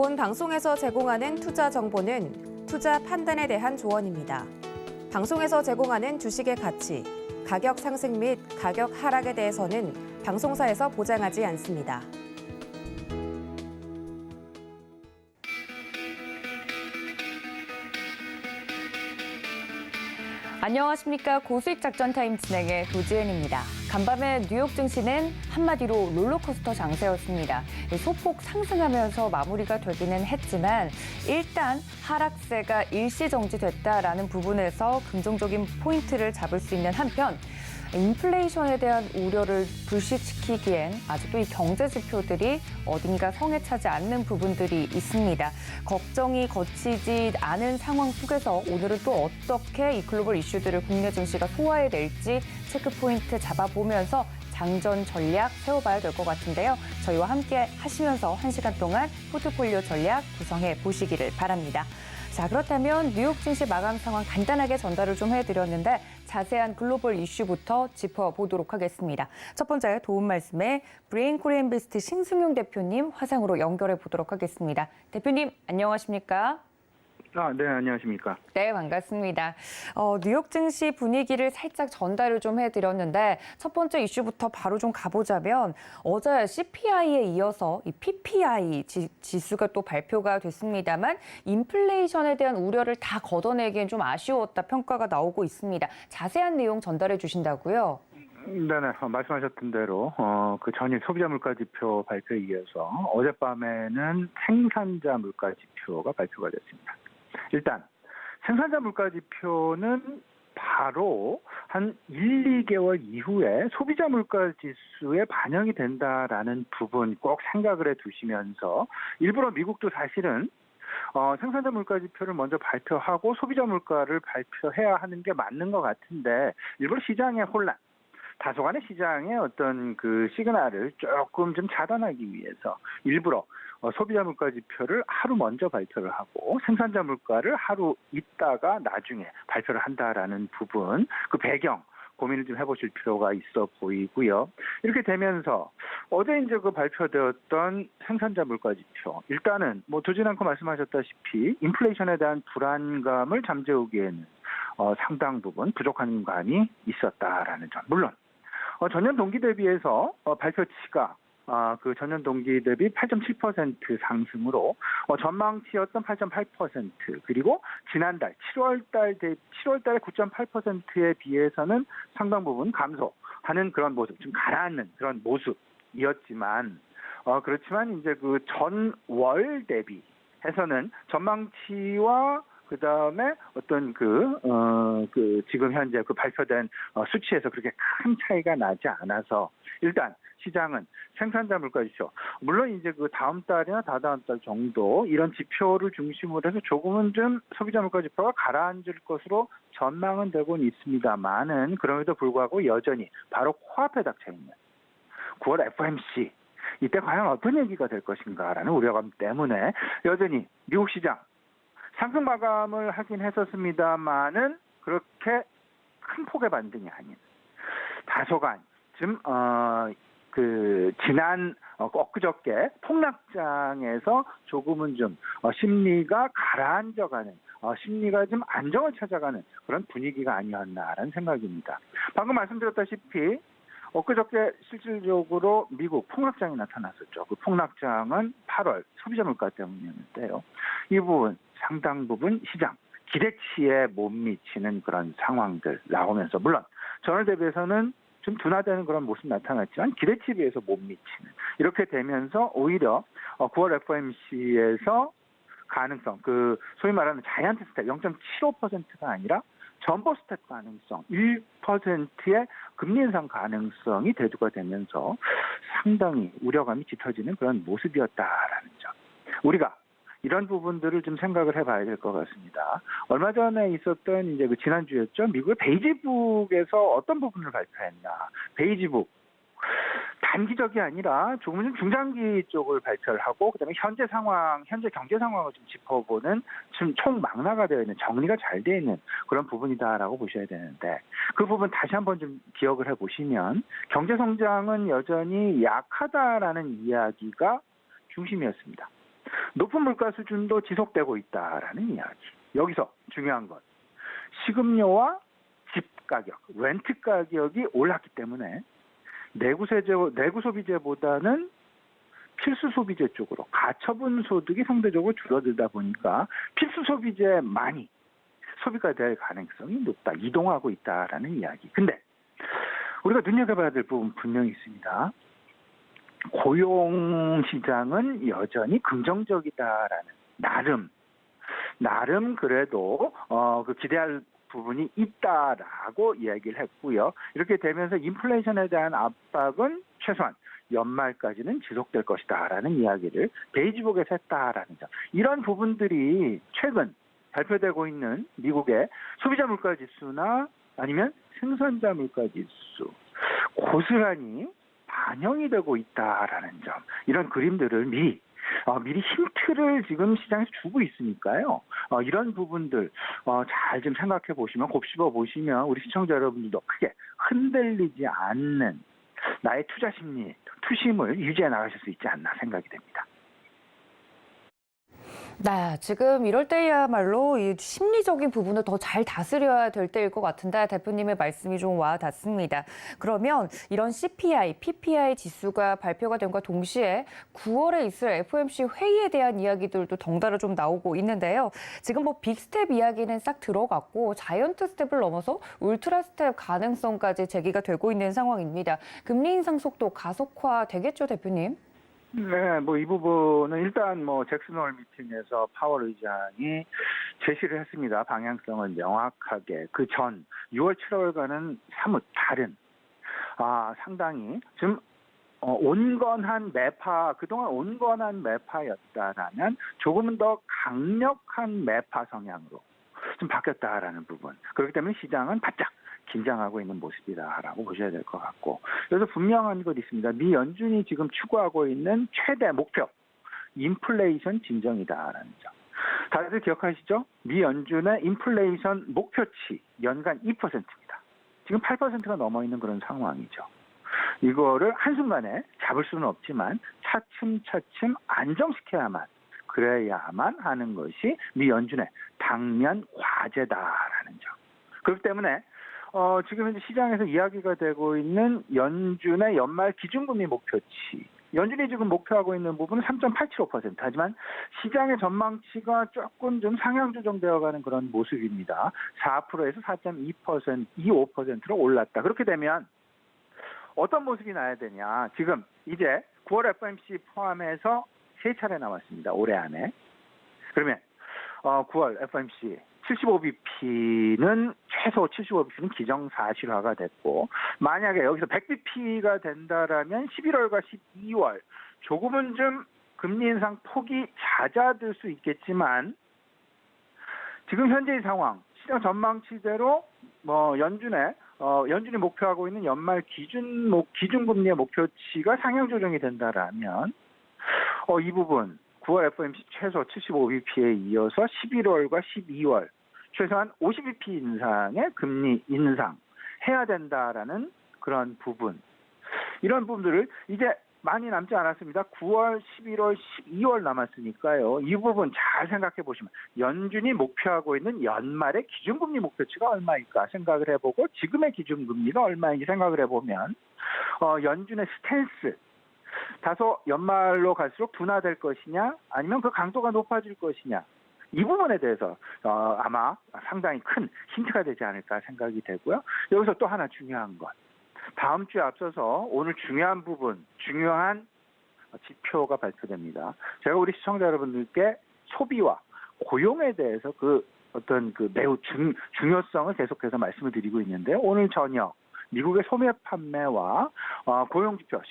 본 방송에서 제공하는 투자 정보는 투자 판단에 대한 조언입니다. 방송에서 제공하는 주식의 가치, 가격 상승 및 가격 하락에 대해서는 방송사에서 보장하지 않습니다. 안녕하십니까. 고수익 작전 타임 진행의 도지은입니다. 간밤에 뉴욕 증시는 한마디로 롤러코스터 장세였습니다. 소폭 상승하면서 마무리가 되기는 했지만 일단 하락세가 일시 정지됐다라는 부분에서 긍정적인 포인트를 잡을 수 있는 한편 인플레이션에 대한 우려를 불식시키기엔 아직도 이 경제 지표들이 어딘가 성에 차지 않는 부분들이 있습니다. 걱정이 거치지 않은 상황 속에서 오늘은 또 어떻게 이 글로벌 이슈들을 국내 증시가 소화해낼지 체크 포인트 잡아보면서 장전 전략 세워봐야 될 것 같은데요. 저희와 함께 하시면서 1시간 동안 포트폴리오 전략 구성해 보시기를 바랍니다. 자, 그렇다면 뉴욕 증시 마감 상황 간단하게 전달을 좀 해드렸는데 자세한 글로벌 이슈부터 짚어보도록 하겠습니다. 첫 번째 도움 말씀에 브레인 코리인베스트 신승용 대표님 화상으로 연결해 보도록 하겠습니다. 대표님 안녕하십니까? 네, 안녕하십니까. 네, 반갑습니다. 뉴욕 증시 분위기를 살짝 전달을 좀 해드렸는데 첫 번째 이슈부터 바로 좀 가보자면 어제 CPI에 이어서 이 PPI 지수가 또 발표가 됐습니다만 인플레이션에 대한 우려를 다 걷어내기엔 좀 아쉬웠다 평가가 나오고 있습니다. 자세한 내용 전달해 주신다고요? 네네, 말씀하셨던 대로 그 전일 소비자 물가 지표 발표에 이어서 어젯밤에는 생산자 물가 지표가 발표가 됐습니다. 일단 생산자 물가 지표는 바로 한 1, 2개월 이후에 소비자 물가 지수에 반영이 된다라는 부분 꼭 생각을 해두시면서 일부러 미국도 사실은 생산자 물가 지표를 먼저 발표하고 소비자 물가를 발표해야 하는 게 맞는 것 같은데 일부러 시장의 혼란, 다소간의 시장의 어떤 그 시그널을 조금 좀 차단하기 위해서 일부러 소비자 물가 지표를 하루 먼저 발표를 하고 생산자 물가를 하루 있다가 나중에 발표를 한다라는 부분, 그 배경 고민을 좀 해보실 필요가 있어 보이고요. 이렇게 되면서 어제 이제 그 발표되었던 생산자 물가 지표, 일단은 뭐 두진 않고 말씀하셨다시피 인플레이션에 대한 불안감을 잠재우기에는 상당 부분 부족한 감이 있었다라는 점. 물론 전년 동기 대비해서 발표치가 그 전년 동기 대비 8.7% 상승으로 전망치였던 8.8% 그리고 지난달 7월달에 9.8%에 비해서는 상당 부분 감소하는 그런 모습, 좀 가라앉는 그런 모습이었지만 그렇지만 이제 그 전월 대비해서는 전망치와 그다음에 어떤 지금 현재 그 발표된 수치에서 그렇게 큰 차이가 나지 않아서 일단 시장은 생산자 물가 지표, 물론 이제 그 다음 달이나 다다음 달 정도 이런 지표를 중심으로 해서 조금은 좀 소비자 물가 지표가 가라앉을 것으로 전망은 되고는 있습니다만은 그럼에도 불구하고 여전히 바로 코앞에 닥쳐 있는 9월 FOMC 이때 과연 어떤 얘기가 될 것인가라는 우려감 때문에 여전히 미국 시장 상승 마감을 하긴 했었습니다만은 그렇게 큰 폭의 반등이 아닌 다소간 좀 지난 엊그저께 폭락장에서 조금은 좀 심리가 가라앉아가는 심리가 좀 안정을 찾아가는 그런 분위기가 아니었나라는 생각입니다. 방금 말씀드렸다시피 엊그저께 실질적으로 미국 폭락장이 나타났었죠. 그 폭락장은 8월 소비자 물가 때문이었는데요. 이 부분 상당 부분 시장 기대치에 못 미치는 그런 상황들 나오면서 물론 전월 대비해서는 좀 둔화되는 그런 모습 나타났지만 기대치에 비해서 못 미치는 이렇게 되면서 오히려 9월 FOMC에서 가능성 그 소위 말하는 자이언트 스텝 0.75%가 아니라 점보 스텝 가능성 1%의 금리 인상 가능성이 대두가 되면서 상당히 우려감이 짙어지는 그런 모습이었다라는 점. 우리가 이런 부분들을 좀 생각을 해봐야 될 것 같습니다. 얼마 전에 있었던 이제 그 지난주였죠. 미국의 베이지북에서 어떤 부분을 발표했나. 베이지북 단기적이 아니라 조금 좀 중장기 쪽을 발표를 하고 그다음에 현재 경제 상황을 좀 짚어보는 지금 총망라가 되어 있는 정리가 잘 되어 있는 그런 부분이다라고 보셔야 되는데 그 부분 다시 한번 좀 기억을 해보시면 경제 성장은 여전히 약하다라는 이야기가 중심이었습니다. 높은 물가 수준도 지속되고 있다라는 이야기. 여기서 중요한 것. 식음료와 집 가격, 렌트 가격이 올랐기 때문에 내구 소비재보다는 필수 소비재 쪽으로 가처분 소득이 상대적으로 줄어들다 보니까 필수 소비재에 많이 소비가 될 가능성이 높다. 이동하고 있다라는 이야기. 근데 우리가 눈여겨봐야 될 부분 분명히 있습니다. 고용 시장은 여전히 긍정적이다라는 나름 그래도 그 기대할 부분이 있다라고 이야기를 했고요. 이렇게 되면서 인플레이션에 대한 압박은 최소한 연말까지는 지속될 것이다라는 이야기를 베이지복에서 했다라는 점. 이런 부분들이 최근 발표되고 있는 미국의 소비자 물가 지수나 아니면 생산자 물가 지수 고스란히 반영이 되고 있다라는 점. 이런 그림들을 미리 힌트를 지금 시장에서 주고 있으니까요. 이런 부분들 잘 좀 생각해 보시면 곱씹어 보시면 우리 시청자 여러분들도 크게 흔들리지 않는 나의 투자 심리, 투심을 유지해 나가실 수 있지 않나 생각이 됩니다. 네, 지금 이럴 때야말로 이 심리적인 부분을 더 잘 다스려야 될 때일 것 같은데 대표님의 말씀이 좀 와 닿습니다. 그러면 이런 CPI, PPI 지수가 발표가 됨과 동시에 9월에 있을 FOMC 회의에 대한 이야기들도 덩달아 좀 나오고 있는데요. 지금 뭐 빅스텝 이야기는 싹 들어갔고 자이언트 스텝을 넘어서 울트라 스텝 가능성까지 제기가 되고 있는 상황입니다. 금리 인상 속도 가속화되겠죠, 대표님? 네, 이 부분은 일단 잭슨홀 미팅에서 파월 의장이 제시를 했습니다. 방향성을 명확하게. 그 전 6월, 7월과는 사뭇 다른, 상당히 좀 온건한 매파, 그동안 온건한 매파였다라면 조금은 더 강력한 매파 성향으로 좀 바뀌었다라는 부분. 그렇기 때문에 시장은 바짝 긴장하고 있는 모습이다라고 보셔야 될 것 같고, 그래서 분명한 것 있습니다. 미 연준이 지금 추구하고 있는 최대 목표, 인플레이션 진정이다라는 점. 다들 기억하시죠? 미 연준의 인플레이션 목표치 연간 2%입니다. 지금 8%가 넘어 있는 그런 상황이죠. 이거를 한순간에 잡을 수는 없지만 차츰차츰 안정시켜야만, 그래야만 하는 것이 미 연준의 당면 과제다라는 점. 그렇기 때문에 지금 현재 시장에서 이야기가 되고 있는 연준의 연말 기준금리 목표치. 연준이 지금 목표하고 있는 부분은 3.875%. 하지만 시장의 전망치가 조금 좀 상향 조정되어가는 그런 모습입니다. 4%에서 4.2%, 25%로 올랐다. 그렇게 되면 어떤 모습이 나야 되냐. 지금 이제 9월 FOMC 포함해서 3차례 남았습니다. 올해 안에. 그러면 9월 FOMC 75bp는 최소 75bp는 기정사실화가 됐고, 만약에 여기서 100bp가 된다라면 11월과 12월 조금은 좀 금리 인상 폭이 잦아들 수 있겠지만, 지금 현재의 상황, 시장 전망치대로 연준이 목표하고 있는 연말 기준금리의 목표치가 상향 조정이 된다라면 이 부분 9월 FOMC 최소 75bp에 이어서 11월과 12월 최소한 50bp 인상의 금리 인상 해야 된다라는 그런 부분. 이런 부분들을 이제 많이 남지 않았습니다. 9월, 11월, 12월 남았으니까요. 이 부분 잘 생각해 보시면 연준이 목표하고 있는 연말의 기준금리 목표치가 얼마일까 생각을 해보고 지금의 기준금리가 얼마인지 생각을 해보면 연준의 스탠스 다소 연말로 갈수록 둔화될 것이냐 아니면 그 강도가 높아질 것이냐 이 부분에 대해서 아마 상당히 큰 힌트가 되지 않을까 생각이 되고요. 여기서 또 하나 중요한 것. 다음 주에 앞서서 오늘 중요한 부분, 중요한 지표가 발표됩니다. 제가 우리 시청자 여러분들께 소비와 고용에 대해서 매우 중요성을 계속해서 말씀을 드리고 있는데요. 오늘 저녁 미국의 소매 판매와 고용지표,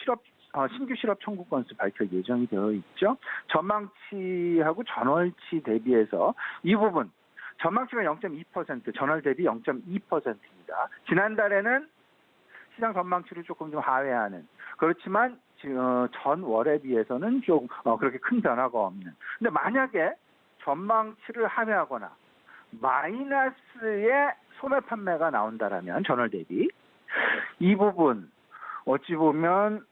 신규 실업 청구 건수 발표 예정이 되어 있죠. 전망치하고 전월치 대비해서 이 부분, 전망치가 0.2%, 전월 대비 0.2%입니다. 지난달에는 시장 전망치를 조금 좀 하회하는, 그렇지만 전월에 비해서는 좀 그렇게 큰 변화가 없는. 근데 만약에 전망치를 하회하거나 마이너스의 소매 판매가 나온다라면 전월 대비 이 부분 어찌 보면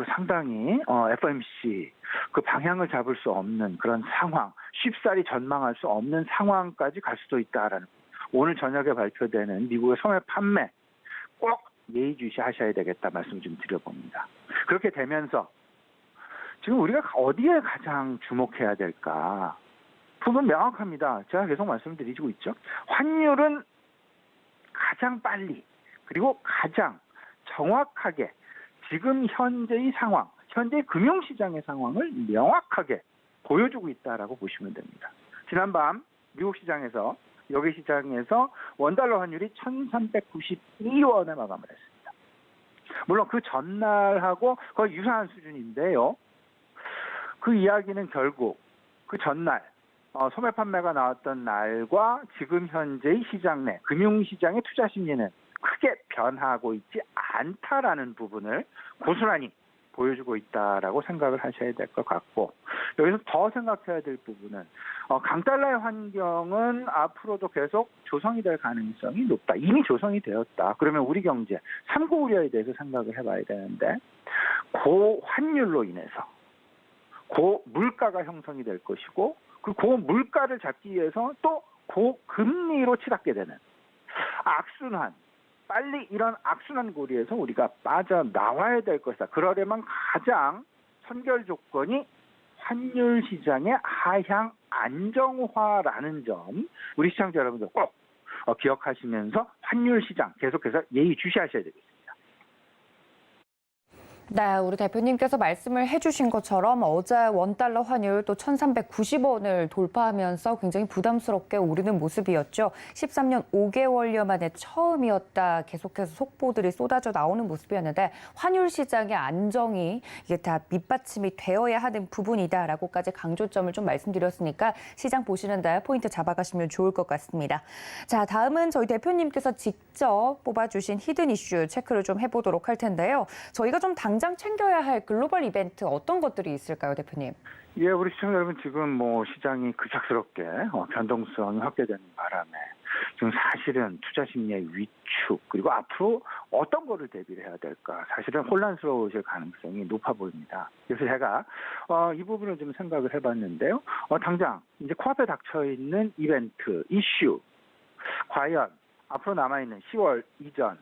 상당히 FOMC 그 방향을 잡을 수 없는 그런 상황, 쉽사리 전망할 수 없는 상황까지 갈 수도 있다라는 오늘 저녁에 발표되는 미국의 소매 판매 꼭 예의주시하셔야 되겠다 말씀 좀 드려봅니다. 그렇게 되면서 지금 우리가 어디에 가장 주목해야 될까? 부분 명확합니다. 제가 계속 말씀드리고 있죠. 환율은 가장 빨리 그리고 가장 정확하게 지금 현재의 상황, 현재 금융시장의 상황을 명확하게 보여주고 있다라고 보시면 됩니다. 지난밤 미국 시장에서 여기 시장에서 원달러 환율이 1,392원에 마감을 했습니다. 물론 그 전날하고 거의 유사한 수준인데요. 그 이야기는 결국 그 전날 소매 판매가 나왔던 날과 지금 현재의 시장 내 금융시장의 투자 심리는 크게 변하고 있지 않다라는 부분을 고스란히 보여주고 있다라고 생각을 하셔야 될 것 같고, 여기서 더 생각해야 될 부분은 강달러의 환경은 앞으로도 계속 조성이 될 가능성이 높다. 이미 조성이 되었다. 그러면 우리 경제 삼고 우려에 대해서 생각을 해봐야 되는데, 고 환율로 인해서 고 물가가 형성이 될 것이고, 그 고 물가를 잡기 위해서 또 고금리로 치닫게 되는 악순환, 빨리 이런 악순환 고리에서 우리가 빠져나와야 될 것이다. 그러려면 가장 선결 조건이 환율 시장의 하향 안정화라는 점, 우리 시청자 여러분들 꼭 기억하시면서 환율 시장 계속해서 예의주시하셔야 되겠습니다. 네, 우리 대표님께서 말씀을 해주신 것처럼 어제 원달러 환율 또 1,390원을 돌파하면서 굉장히 부담스럽게 오르는 모습이었죠. 13년 5개월여 만에 처음이었다. 계속해서 속보들이 쏟아져 나오는 모습이었는데, 환율 시장의 안정이 이게 다 밑받침이 되어야 하는 부분이다라고까지 강조점을 좀 말씀드렸으니까 시장 보시는데 포인트 잡아가시면 좋을 것 같습니다. 자, 다음은 저희 대표님께서 직접 뽑아주신 히든 이슈 체크를 좀 해보도록 할 텐데요. 저희가 좀 당장 챙겨야 할 글로벌 이벤트 어떤 것들이 있을까요, 대표님? 예, 우리 시청자 여러분, 지금 시장이 급작스럽게 변동성이 확대되는 바람에 지금 사실은 투자 심리의 위축, 그리고 앞으로 어떤 거를 대비를 해야 될까, 사실은 혼란스러우실 가능성이 높아 보입니다. 그래서 제가 이 부분을 좀 생각을 해봤는데요. 당장 이제 코앞에 닥쳐 있는 이벤트, 이슈, 과연 앞으로 남아있는 10월 이전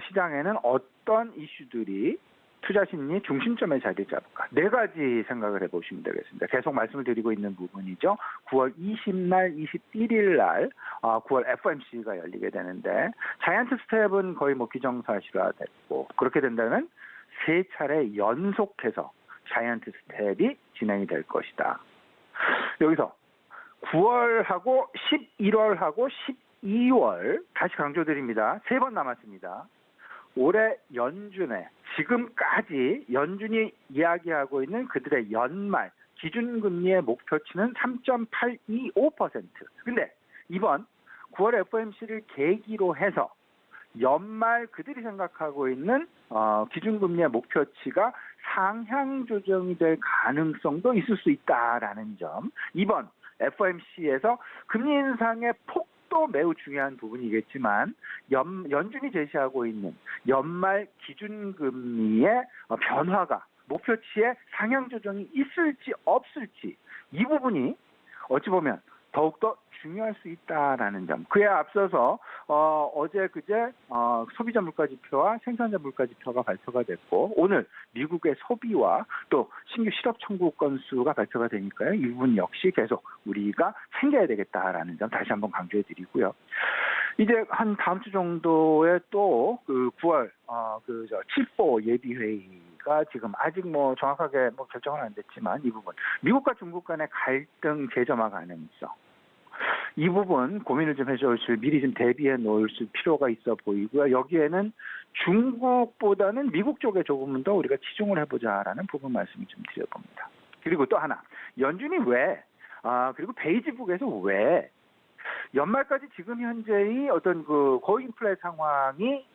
시장에는 어떤 이슈들이 투자 심리 중심점에 자리 잡을까? 4가지 생각을 해보시면 되겠습니다. 계속 말씀을 드리고 있는 부분이죠. 9월 20날, 21일 날 9월 FOMC가 열리게 되는데, 자이언트 스텝은 거의 기정사실화됐고, 그렇게 된다면 3차례 연속해서 자이언트 스텝이 진행이 될 것이다. 여기서 9월하고 11월하고 12월, 다시 강조드립니다. 3번 남았습니다. 올해 연준에 지금까지 연준이 이야기하고 있는 그들의 연말 기준금리의 목표치는 3.825%. 근데 이번 9월 FOMC를 계기로 해서 연말 그들이 생각하고 있는 기준금리의 목표치가 상향 조정이 될 가능성도 있을 수 있다라는 점. 이번 FOMC에서 금리 인상의 폭도 매우 중요한 부분이겠지만, 연준이 제시하고 있는 연말 기준금리의 변화가 목표치의 상향 조정이 있을지 없을지, 이 부분이 어찌 보면 더욱더 중요할 수 있다라는 점. 그에 앞서서 어제 그제 소비자 물가지표와 생산자 물가지표가 발표가 됐고, 오늘 미국의 소비와 또 신규 실업 청구 건수가 발표가 되니까요. 이 부분 역시 계속 우리가 챙겨야 되겠다라는 점 다시 한번 강조해 드리고요. 이제 한 다음 주 정도에 또 그 9월 7보 예비회의가 지금 아직 정확하게 결정은 안 됐지만, 이 부분 미국과 중국 간의 갈등 재점화 가능성, 이 부분 고민을 좀 해주실, 미리 좀 대비해 놓을 필요가 있어 보이고요. 여기에는 중국보다는 미국 쪽에 조금은 더 우리가 치중을 해보자라는 부분 말씀을 좀 드려봅니다. 그리고 또 하나, 연준이 왜, 그리고 베이지북에서 왜 연말까지 지금 현재의 어떤 그 고인플레 상황이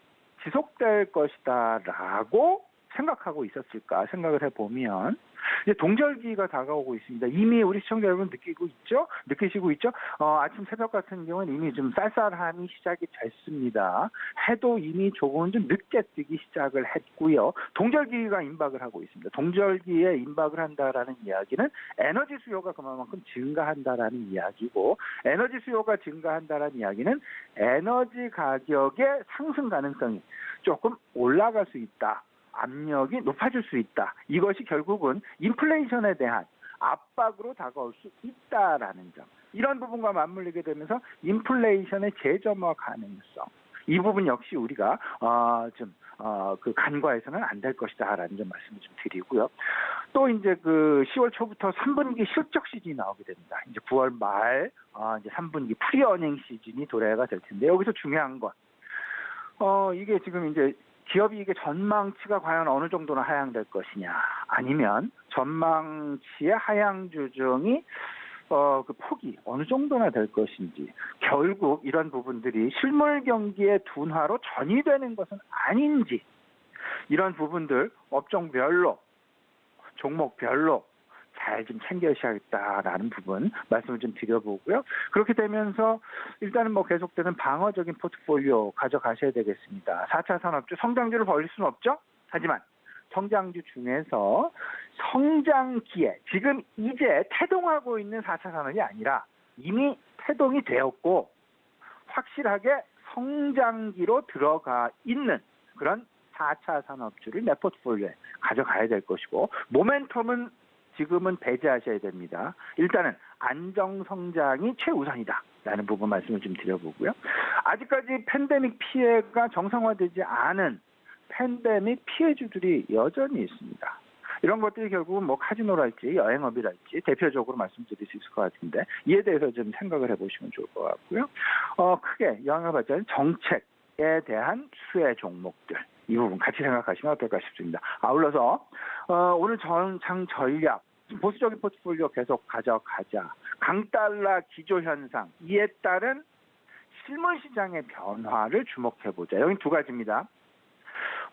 지속될 것이다라고 생각하고 있었을까 생각을 해보면 이제 동절기가 다가오고 있습니다. 이미 우리 시청자 여러분 느끼시고 있죠? 아침 새벽 같은 경우는 이미 좀 쌀쌀함이 시작이 됐습니다. 해도 이미 조금은 좀 늦게 뜨기 시작을 했고요. 동절기가 임박을 하고 있습니다. 동절기에 임박을 한다라는 이야기는 에너지 수요가 그만큼 증가한다라는 이야기고, 에너지 수요가 증가한다라는 이야기는 에너지 가격의 상승 가능성이 조금 올라갈 수 있다. 압력이 높아질 수 있다. 이것이 결국은 인플레이션에 대한 압박으로 다가올 수 있다라는 점. 이런 부분과 맞물리게 되면서 인플레이션의 재점화 가능성. 이 부분 역시 우리가 그 간과해서는 안 될 것이다라는 점 말씀을 좀 드리고요. 또 이제 그 10월 초부터 3분기 실적 시즌이 나오게 됩니다. 이제 9월 말 이제 3분기 프리어닝 시즌이 도래가 될 텐데, 여기서 중요한 건 이게 지금 이제 기업이 이게 전망치가 과연 어느 정도나 하향될 것이냐, 아니면 전망치의 하향 조정이 그 폭이 어느 정도나 될 것인지, 결국 이런 부분들이 실물 경기의 둔화로 전이되는 것은 아닌지, 이런 부분들 업종별로 종목별로 잘 좀 챙겨주셔야겠다라는 부분 말씀을 좀 드려보고요. 그렇게 되면서 일단은 뭐 계속되는 방어적인 포트폴리오 가져가셔야 되겠습니다. 4차 산업주 성장주를 벌릴 수는 없죠. 하지만 성장주 중에서 성장기에 지금 이제 태동하고 있는 4차 산업이 아니라 이미 태동이 되었고 확실하게 성장기로 들어가 있는 그런 4차 산업주를 내 포트폴리오에 가져가야 될 것이고, 모멘텀은 지금은 배제하셔야 됩니다. 일단은 안정성장이 최우선이다라는 부분 말씀을 좀 드려보고요. 아직까지 팬데믹 피해가 정상화되지 않은 팬데믹 피해주들이 여전히 있습니다. 이런 것들이 결국은 뭐 카지노랄지 여행업이랄지 대표적으로 말씀드릴 수 있을 것 같은데, 이에 대해서 좀 생각을 해보시면 좋을 것 같고요. 크게 영향을 받지 않은 정책에 대한 수혜 종목들, 이 부분 같이 생각하시면 어떨까 싶습니다. 아울러서 오늘 장 전략, 보수적인 포트폴리오 계속 가져가자. 강달러 기조 현상, 이에 따른 실물 시장의 변화를 주목해보자. 여기 두 가지입니다.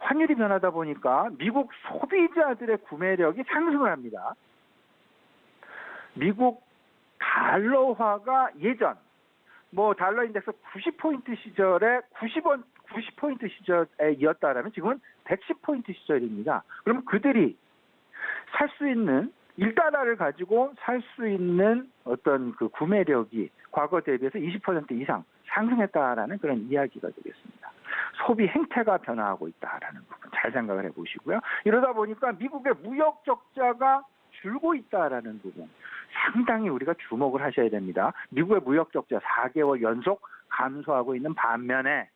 환율이 변하다 보니까 미국 소비자들의 구매력이 상승을 합니다. 미국 달러화가 예전 달러 인덱스 90포인트 시절에 90포인트 시절에 이었다라면 지금은 110포인트 시절입니다. 그럼 그들이 살 수 있는 1달러를 가지고 살 수 있는 어떤 그 구매력이 과거 대비해서 20% 이상 상승했다라는 그런 이야기가 되겠습니다. 소비 행태가 변화하고 있다라는 부분 잘 생각을 해보시고요. 이러다 보니까 미국의 무역 적자가 줄고 있다라는 부분 상당히 우리가 주목을 하셔야 됩니다. 미국의 무역 적자 4개월 연속 감소하고 있는 반면에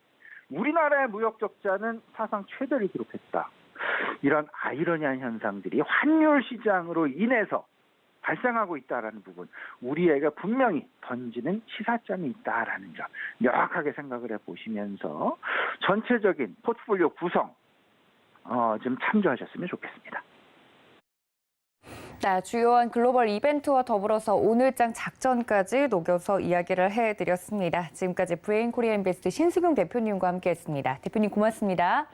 우리나라의 무역 적자는 사상 최대를 기록했다. 이런 아이러니한 현상들이 환율 시장으로 인해서 발생하고 있다라는 부분, 우리에게 분명히 던지는 시사점이 있다라는 점 명확하게 생각을 해보시면서 전체적인 포트폴리오 구성 좀 참조하셨으면 좋겠습니다. 네, 주요한 글로벌 이벤트와 더불어서 오늘장 작전까지 녹여서 이야기를 해드렸습니다. 지금까지 브레인 코리아 인베스트 신승용 대표님과 함께했습니다. 대표님 고맙습니다.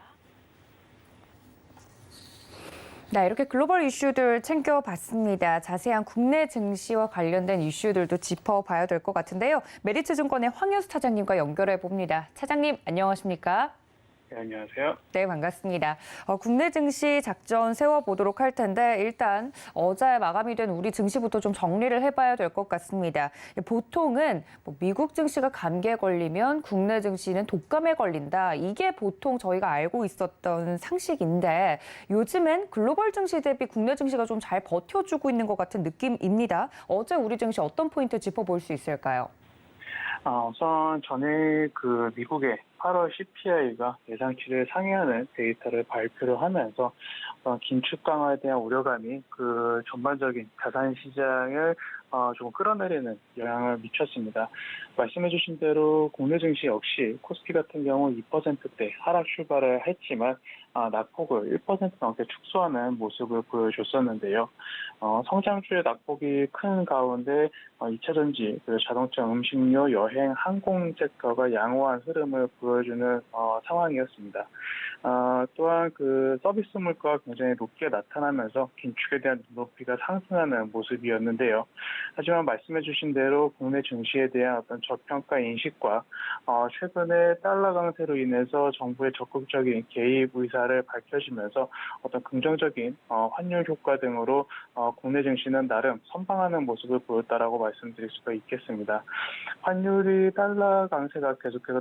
네, 이렇게 글로벌 이슈들 챙겨봤습니다. 자세한 국내 증시와 관련된 이슈들도 짚어봐야 될 것 같은데요. 메리츠증권의 황현수 차장님과 연결해 봅니다. 차장님, 안녕하십니까? 네, 안녕하세요. 네, 반갑습니다. 국내 증시 작전 세워보도록 할 텐데 일단 어제 마감이 된 우리 증시부터 좀 정리를 해봐야 될 것 같습니다. 보통은 미국 증시가 감기에 걸리면 국내 증시는 독감에 걸린다. 이게 보통 저희가 알고 있었던 상식인데 요즘엔 글로벌 증시 대비 국내 증시가 좀 잘 버텨주고 있는 것 같은 느낌입니다. 어제 우리 증시 어떤 포인트 짚어볼 수 있을까요? 우선 전일 미국의 8월 CPI가 예상치를 상회하는 데이터를 발표를 하면서 긴축 강화에 대한 우려감이 전반적인 자산 시장을 조금 끌어내리는 영향을 미쳤습니다. 말씀해주신 대로 국내 증시 역시 코스피 같은 경우 2%대 하락 출발을 했지만 낙폭을 1% 넘게 축소하는 모습을 보여줬었는데요. 성장주의 낙폭이 큰 가운데 2차 전지, 그리고 자동차, 음식료, 여행, 항공 섹터가 양호한 흐름을 보여주는 상황이었습니다. 또한 그 서비스 물가가 굉장히 높게 나타나면서 긴축에 대한 눈높이가 상승하는 모습이었는데요. 하지만 말씀해주신 대로 국내 증시에 대한 어떤 저평가 인식과 최근에 달러 강세로 인해서 정부의 적극적인 개입 의사를 밝혀지면서 어떤 긍정적인 환율 효과 등으로 국내 증시는 나름 선방하는 모습을 보였다라고 말씀드릴 수가 있겠습니다. 환율이 달러 강세가 계속해서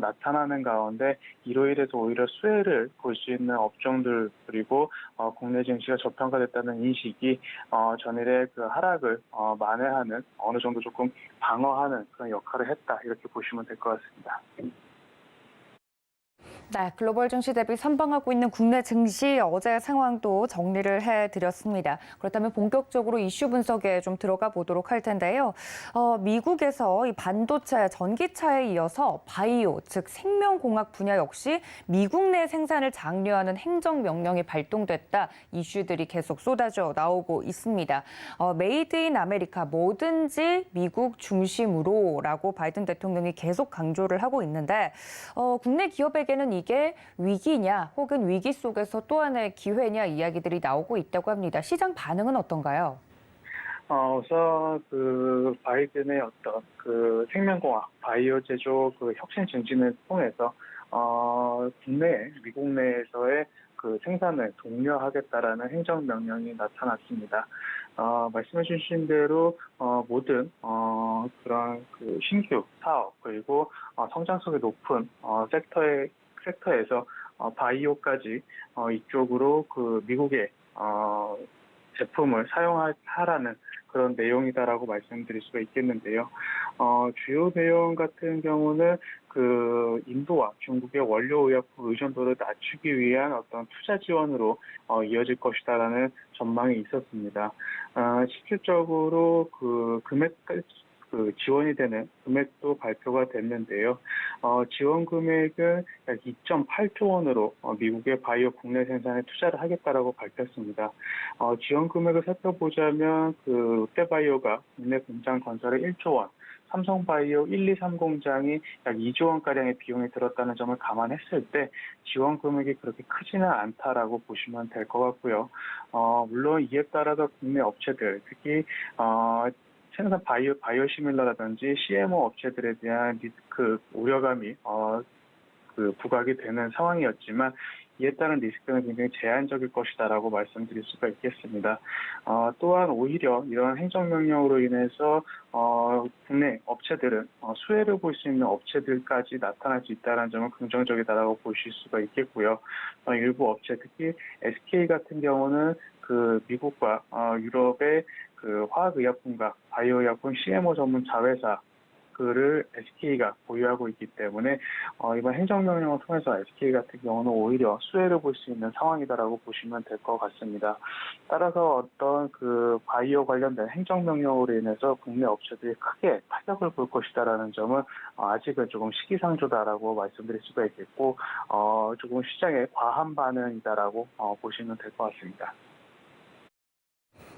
나타나는 가운데 이로 인해서 오히려 수혜를 볼 수 있는 업종들 그리고 국내 증시가 저평가됐다는 인식이 전일의 그 하락을 만회하는 어느 정도 조금 방어하는 그런 역할을 했다 이렇게 보시면 될 것 같습니다. 네, 글로벌 증시 대비 선방하고 있는 국내 증시 어제 상황도 정리를 해드렸습니다. 그렇다면 본격적으로 이슈 분석에 좀 들어가 보도록 할 텐데요. 미국에서 이 반도체, 전기차에 이어서 바이오, 즉 생명공학 분야 역시 미국 내 생산을 장려하는 행정명령이 발동됐다. 이슈들이 계속 쏟아져 나오고 있습니다. 메이드 인 아메리카, 뭐든지 미국 중심으로라고 바이든 대통령이 계속 강조를 하고 있는데 국내 기업에게는 이게 위기냐 혹은 위기 속에서 또 하나의 기회냐 이야기들이 나오고 있다고 합니다. 시장 반응은 어떤가요? 우선 그 바이든의 어떤 그 생명공학, 바이오 제조 그 혁신 증진을 통해서 국내, 미국 내에서의 그 생산을 독려하겠다라는 행정명령이 나타났습니다. 말씀해 주신 대로 모든 그런 그 신규 사업 그리고 성장성이 높은 섹터에서 바이오까지 이쪽으로 그 미국의 제품을 사용하라는 그런 내용이다라고 말씀드릴 수가 있겠는데요. 주요 내용 같은 경우는 그 인도와 중국의 원료의약품 의존도를 낮추기 위한 어떤 투자 지원으로 이어질 것이다라는 전망이 있었습니다. 실질적으로 그 지원이 되는 금액도 발표가 됐는데요. 지원 금액은 약 2.8조 원으로 미국의 바이오 국내 생산에 투자를 하겠다라고 밝혔습니다. 지원 금액을 살펴보자면 그 롯데바이오가 국내 공장 건설에 1조 원, 삼성바이오 1, 2, 3 공장이 약 2조 원가량의 비용이 들었다는 점을 감안했을 때 지원 금액이 그렇게 크지는 않다라고 보시면 될 것 같고요. 물론 이에 따라서 국내 업체들, 특히 생산 바이오시밀러라든지 CMO 업체들에 대한 그 우려감이 부각이 되는 상황이었지만 이에 따른 리스크는 굉장히 제한적일 것이다라고 말씀드릴 수가 있겠습니다. 또한 오히려 이런 행정명령으로 인해서 국내 업체들은 수혜를 볼 수 있는 업체들까지 나타날 수 있다는 점은 긍정적이다라고 보실 수가 있겠고요. 일부 업체, 특히 SK 같은 경우는 그 미국과 유럽의 그 화학의약품과 바이오의약품 CMO 전문 자회사 그를 SK가 보유하고 있기 때문에 이번 행정명령을 통해서 SK 같은 경우는 오히려 수혜를 볼 수 있는 상황이다라고 보시면 될 것 같습니다. 따라서 어떤 그 바이오 관련된 행정명령으로 인해서 국내 업체들이 크게 타격을 볼 것이다라는 점은 아직은 조금 시기상조다라고 말씀드릴 수가 있겠고 조금 시장에 과한 반응이다라고 보시면 될 것 같습니다.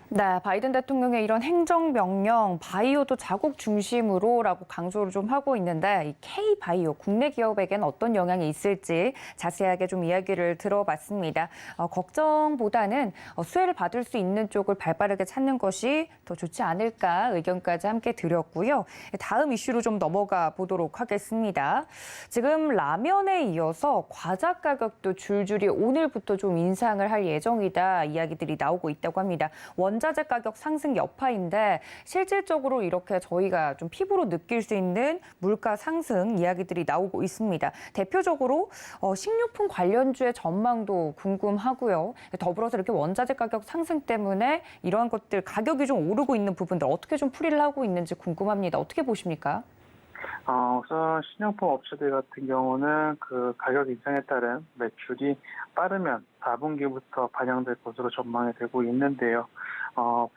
네, 바이든 대통령의 이런 행정명령, 바이오도 자국 중심으로라고 강조를 좀 하고 있는데 이 K-바이오, 국내 기업에겐 어떤 영향이 있을지 자세하게 좀 이야기를 들어봤습니다. 걱정보다는 수혜를 받을 수 있는 쪽을 발빠르게 찾는 것이 더 좋지 않을까 의견까지 함께 드렸고요. 다음 이슈로 좀 넘어가 보도록 하겠습니다. 지금 라면에 이어서 과자 가격도 줄줄이 오늘부터 좀 인상을 할 예정이다 이야기들이 나오고 있다고 합니다. 원자재 가격 상승 여파인데 실질적으로 이렇게 저희가 좀 피부로 느낄 수 있는 물가 상승 이야기들이 나오고 있습니다. 대표적으로 식료품 관련주의 전망도 궁금하고요. 더불어서 이렇게 원자재 가격 상승 때문에 이러한 것들 가격이 좀 오르고 있는 부분들 어떻게 좀 풀이를 하고 있는지 궁금합니다. 어떻게 보십니까? 우선 식료품 업체들 같은 경우는 그 가격 인상에 따른 매출이 빠르면 4분기부터 반영될 것으로 전망이 되고 있는데요.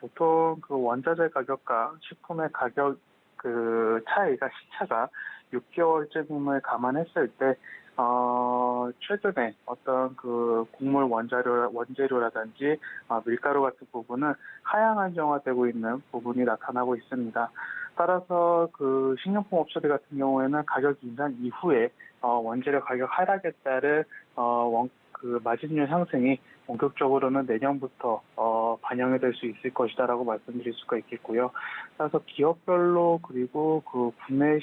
보통 그 원자재 가격과 식품의 가격 그 시차가 6개월쯤을 감안했을 때 최근에 어떤 그 곡물 원재료라든지 밀가루 같은 부분은 하향 안정화되고 있는 부분이 나타나고 있습니다. 따라서 그 식료품 업체들 같은 경우에는 가격 인상 이후에 원재료 가격 하락에 따른 그 마진율 상승이 본격적으로는 내년부터 반영이 될 수 있을 것이다라고 말씀드릴 수가 있겠고요. 따라서 기업별로 그리고 그 국내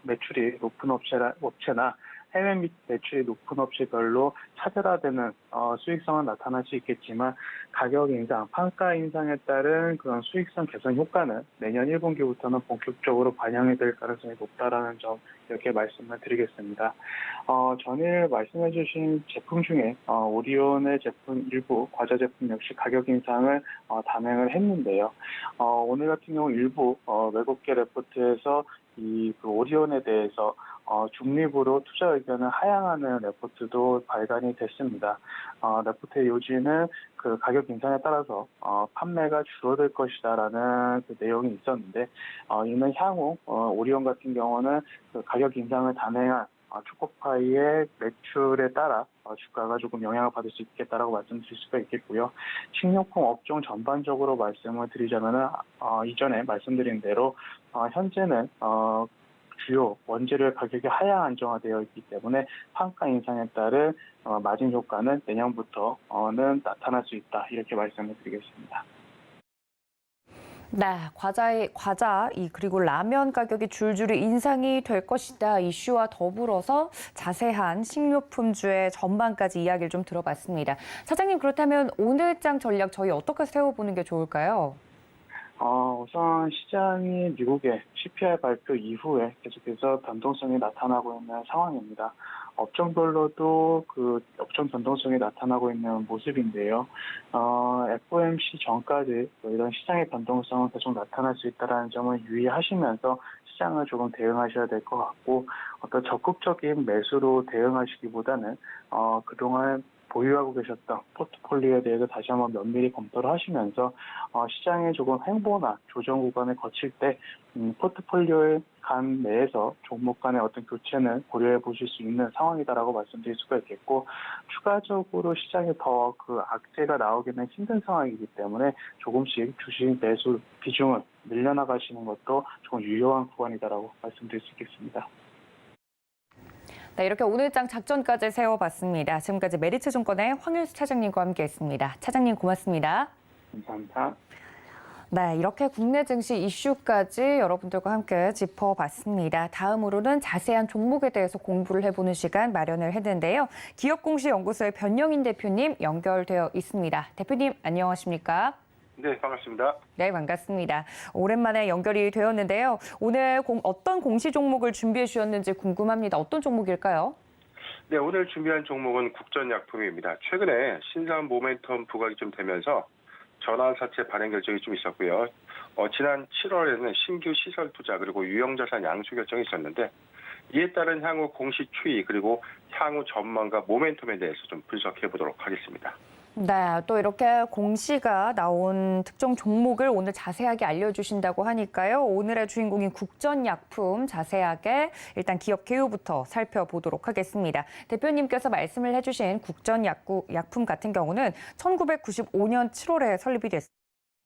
매출이 높은 업체나 해외 매출이 높은 업체별로 차별화되는 수익성은 나타날 수 있겠지만 가격 인상, 판가 인상에 따른 그런 수익성 개선 효과는 내년 1분기부터는 본격적으로 반영이 될 가능성이 높다라는 점 이렇게 말씀을 드리겠습니다. 전일 말씀해 주신 제품 중에 오리온의 제품 일부 과자 제품 역시 가격 인상을 단행을 했는데요. 오늘 같은 경우 일부 외국계 레포트에서 그 오리온에 대해서 중립으로 투자 의견을 하향하는 레포트도 발간이 됐습니다. 레포트의 요지는 그 가격 인상에 따라서 판매가 줄어들 것이다라는 그 내용이 있었는데 이는 향후 오리온 같은 경우는 그 가격 인상을 단행한 초코파이의 매출에 따라 주가가 조금 영향을 받을 수 있겠다라고 말씀드릴 수가 있겠고요. 식료품 업종 전반적으로 말씀을 드리자면은 이전에 말씀드린 대로 현재는 주요 원재료의 가격이 하향 안정화되어 있기 때문에 판가 인상에 따른 마진 효과는 내년부터는 나타날 수 있다. 이렇게 말씀을 드리겠습니다. 네, 과자 그리고 라면 가격이 줄줄이 인상이 될 것이다 이슈와 더불어서 자세한 식료품주의 전반까지 이야기를 좀 들어봤습니다. 사장님, 그렇다면 오늘장 전략 저희 어떻게 세워보는 게 좋을까요? 우선 시장이 미국의 CPI 발표 이후에 계속해서 변동성이 나타나고 있는 상황입니다. 업종별로도 그 업종 변동성이 나타나고 있는 모습인데요. FOMC 전까지 이런 시장의 변동성은 계속 나타날 수 있다는 점을 유의하시면서 시장을 조금 대응하셔야 될 것 같고, 어떤 적극적인 매수로 대응하시기보다는 그동안 보유하고 계셨던 포트폴리오에 대해서 다시 한번 면밀히 검토를 하시면서 시장의 조금 횡보나 조정 구간을 거칠 때 포트폴리오의 간 내에서 종목 간의 어떤 교체는 고려해 보실 수 있는 상황이다라고 말씀드릴 수가 있겠고, 추가적으로 시장에 더 그 악재가 나오기는 힘든 상황이기 때문에 조금씩 주식 매수 비중을 늘려나가시는 것도 조금 유효한 구간이다라고 말씀드릴 수 있겠습니다. 네, 이렇게 오늘장 작전까지 세워봤습니다. 지금까지 메리츠증권의 황일수 차장님과 함께했습니다. 차장님 고맙습니다. 감사합니다. 네, 이렇게 국내 증시 이슈까지 여러분들과 함께 짚어봤습니다. 다음으로는 자세한 종목에 대해서 공부를 해보는 시간 마련을 했는데요. 기업공시연구소의 변영인 대표님 연결되어 있습니다. 대표님 안녕하십니까? 네, 반갑습니다. 네, 반갑습니다. 오랜만에 연결이 되었는데요. 오늘 어떤 공시 종목을 준비해 주셨는지 궁금합니다. 어떤 종목일까요? 네, 오늘 준비한 종목은 국전약품입니다. 최근에 신산 모멘텀 부각이 좀 되면서 전환사채 발행 결정이 좀 있었고요. 지난 7월에는 신규 시설 투자 그리고 유형자산 양수 결정이 있었는데, 이에 따른 향후 공시 추이 그리고 향후 전망과 모멘텀에 대해서 좀 분석해 보도록 하겠습니다. 네, 또 이렇게 공시가 나온 특정 종목을 오늘 자세하게 알려주신다고 하니까요. 오늘의 주인공인 국전약품 자세하게 일단 기업 개요부터 살펴보도록 하겠습니다. 대표님께서 말씀을 해주신 국전약품 같은 경우는 1995년 7월에 설립이 됐습니다.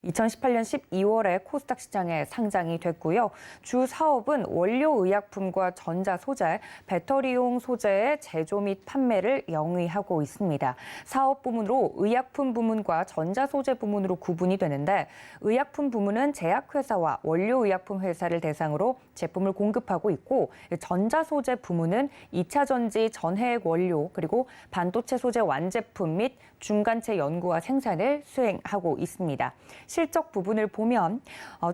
2018년 12월에 코스닥 시장에 상장이 됐고요. 주 사업은 원료의약품과 전자소재, 배터리용 소재의 제조 및 판매를 영위하고 있습니다. 사업 부문으로 의약품 부문과 전자소재 부문으로 구분이 되는데, 의약품 부문은 제약회사와 원료의약품 회사를 대상으로 제품을 공급하고 있고, 전자소재 부문은 2차 전지 전해액 원료 그리고 반도체 소재 완제품 및 중간체 연구와 생산을 수행하고 있습니다. 실적 부분을 보면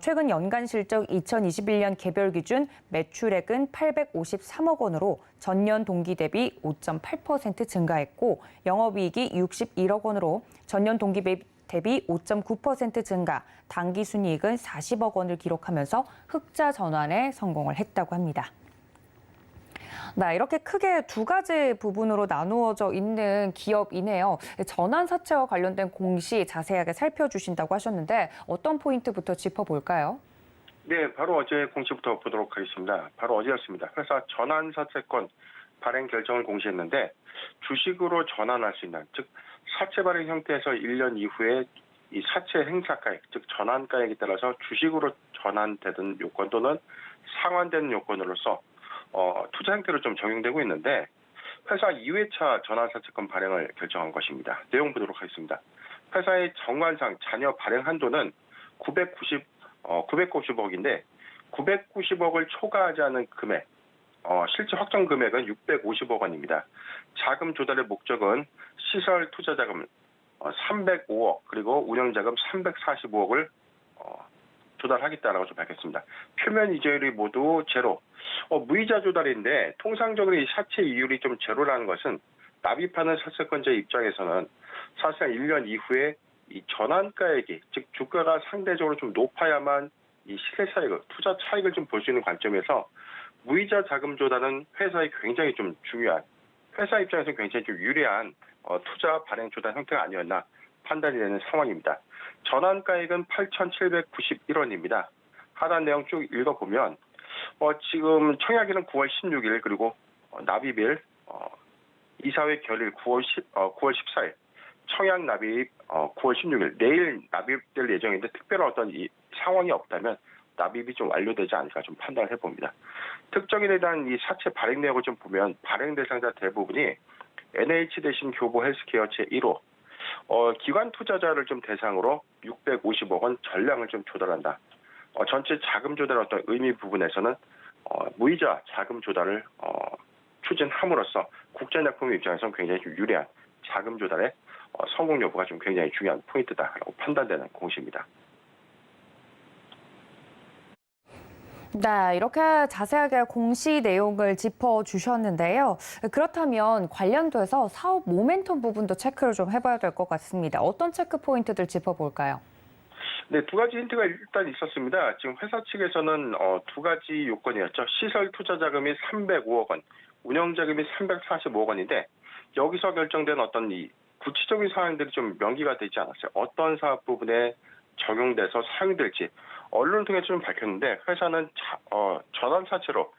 최근 연간 실적 2021년 개별 기준 매출액은 853억 원으로 전년 동기 대비 5.8% 증가했고, 영업이익이 61억 원으로 전년 동기 대비 5.9% 증가, 당기순이익은 40억 원을 기록하면서 흑자 전환에 성공을 했다고 합니다. 네, 이렇게 크게 두 가지 부분으로 나누어져 있는 기업이네요. 전환사채와 관련된 공시 자세하게 살펴주신다고 하셨는데 어떤 포인트부터 짚어볼까요? 네, 바로 어제 공시부터 보도록 하겠습니다. 바로 어제였습니다. 회사 전환사채권 발행 결정을 공시했는데 주식으로 전환할 수 있는, 즉 사채 발행 형태에서 1년 이후에 이 사채 행사가액, 즉 전환가액에 따라서 주식으로 전환되는 요건 또는 상환되는 요건으로서 투자 형태로 좀 적용되고 있는데 회사 2회차 전환사채권 발행을 결정한 것입니다. 내용 보도록 하겠습니다. 회사의 정관상 자녀 발행 한도는 990억인데 990억을 초과하지 않은 금액, 실제 확정 금액은 650억 원입니다. 자금 조달의 목적은 시설 투자 자금 305억 그리고 운영 자금 345억을 조달하겠다라고 좀 밝혔습니다. 표면 이자율이 모두 제로. 무이자 조달인데 통상적으로 이 사채 이율이 좀 제로라는 것은 납입하는 사채권자 입장에서는 사실상 1년 이후에 이 전환가액이, 즉 주가가 상대적으로 좀 높아야만 이 시세 차익을, 투자 차익을 좀 볼 수 있는 관점에서 무이자 자금 조달은 회사에 굉장히 좀 중요한, 회사 입장에서 굉장히 좀 유리한 투자 발행 조달 형태가 아니었나 판단이 되는 상황입니다. 전환가액은 8,791원입니다. 하단 내용 쭉 읽어보면 지금 청약일은 9월 16일 그리고 납입일 이사회 결일 9월 14일, 청약 납입 9월 16일, 내일 납입될 예정인데 특별한 어떤 이 상황이 없다면 납입이 좀 완료되지 않을까 좀 판단을 해봅니다. 특정인에 대한 이 사채 발행 내역을 좀 보면 발행 대상자 대부분이 NH 대신 교보 헬스케어 제1호 기관 투자자를 좀 대상으로 650억 원 전량을 좀 조달한다. 전체 자금 조달 어떤 의미 부분에서는 무이자 자금 조달을 추진함으로써 국제약품 입장에서는 굉장히 좀 유리한 자금 조달의 성공 여부가 좀 굉장히 중요한 포인트다라고 판단되는 공시입니다. 네, 이렇게 자세하게 공시 내용을 짚어주셨는데요. 그렇다면 관련돼서 사업 모멘텀 부분도 체크를 좀 해봐야 될 것 같습니다. 어떤 체크 포인트들 짚어볼까요? 네, 두 가지 힌트가 일단 있었습니다. 지금 회사 측에서는 두 가지 요건이었죠. 시설 투자 자금이 305억 원, 운영 자금이 345억 원인데 여기서 결정된 어떤 이 구체적인 사항들이 좀 명기가 되지 않았어요. 어떤 사업 부분에 적용돼서 사용될지 언론을 통해 좀 밝혔는데 회사는 전환사채로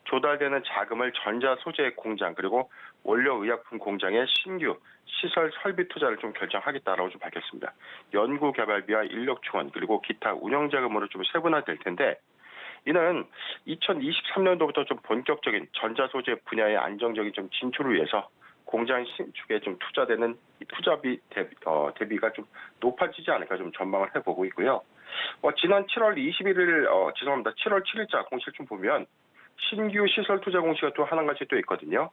조달되는 자금을 전자 소재 공장 그리고 원료 의약품 공장의 신규 시설 설비 투자를 좀 결정하겠다라고 좀 밝혔습니다. 연구 개발비와 인력 충원 그리고 기타 운영 자금으로 좀 세분화될 텐데 이는 2023년도부터 좀 본격적인 전자 소재 분야의 안정적인 좀 진출을 위해서 공장 신축에 좀 투자되는 이 투자비 대비가 좀 높아지지 않을까 좀 전망을 해보고 있고요. 지난 7월 21일, 7월 7일자 공시를 좀 보면 신규 시설 투자 공시가 또 하나같이 또 있거든요.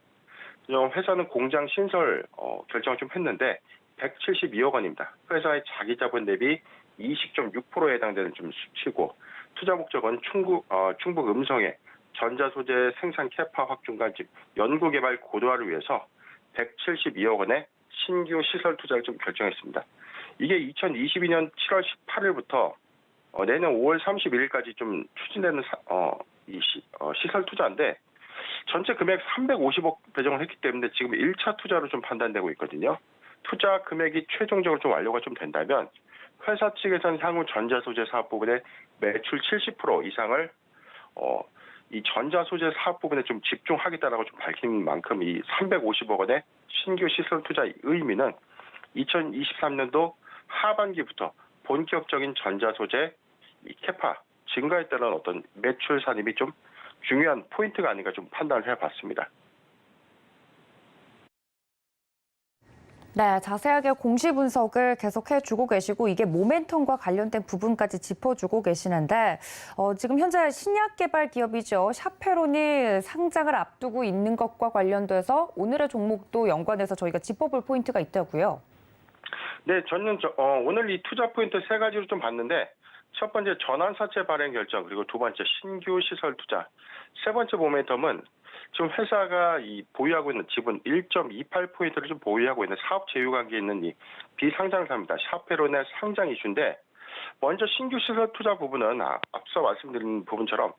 회사는 공장 신설 결정을 좀 했는데 172억 원입니다. 회사의 자기 자본 대비 20.6%에 해당되는 좀 수치고 투자 목적은 충북 음성의 전자 소재 생산 캐파 확충과 연구 개발 고도화를 위해서 172억 원의 신규 시설 투자를 좀 결정했습니다. 이게 2022년 7월 18일부터 내년 5월 31일까지 좀 추진되는 시설 투자인데 전체 금액 350억 배정을 했기 때문에 지금 1차 투자로 좀 판단되고 있거든요. 투자 금액이 최종적으로 좀 완료가 좀 된다면 회사 측에서는 향후 전자 소재 사업 부분의 매출 70% 이상을 이 전자 소재 사업 부분에 좀 집중하겠다라고 좀 밝힌 만큼 이 350억 원의 신규 시설 투자의 의미는 2023년도 하반기부터 본격적인 전자 소재 이 캐파 증가에 따른 어떤 매출 산입이 좀 중요한 포인트가 아닌가 좀 판단을 해봤습니다. 네, 자세하게 공시 분석을 계속해주고 계시고 이게 모멘텀과 관련된 부분까지 짚어주고 계시는데 지금 현재 신약 개발 기업이죠. 샤페론이 상장을 앞두고 있는 것과 관련돼서 오늘의 종목도 연관해서 저희가 짚어볼 포인트가 있다고요. 네, 저는 오늘 이 투자 포인트 세 가지로 좀 봤는데 첫 번째 전환사채 발행 결정 그리고 두 번째 신규 시설 투자 세 번째 모멘텀은 지금 회사가 보유하고 있는 지분 1.28포인트를 좀 보유하고 있는 사업 제휴 관계에 있는 이 비상장사입니다. 샤페론의 상장 이슈인데 먼저 신규 시설 투자 부분은 앞서 말씀드린 부분처럼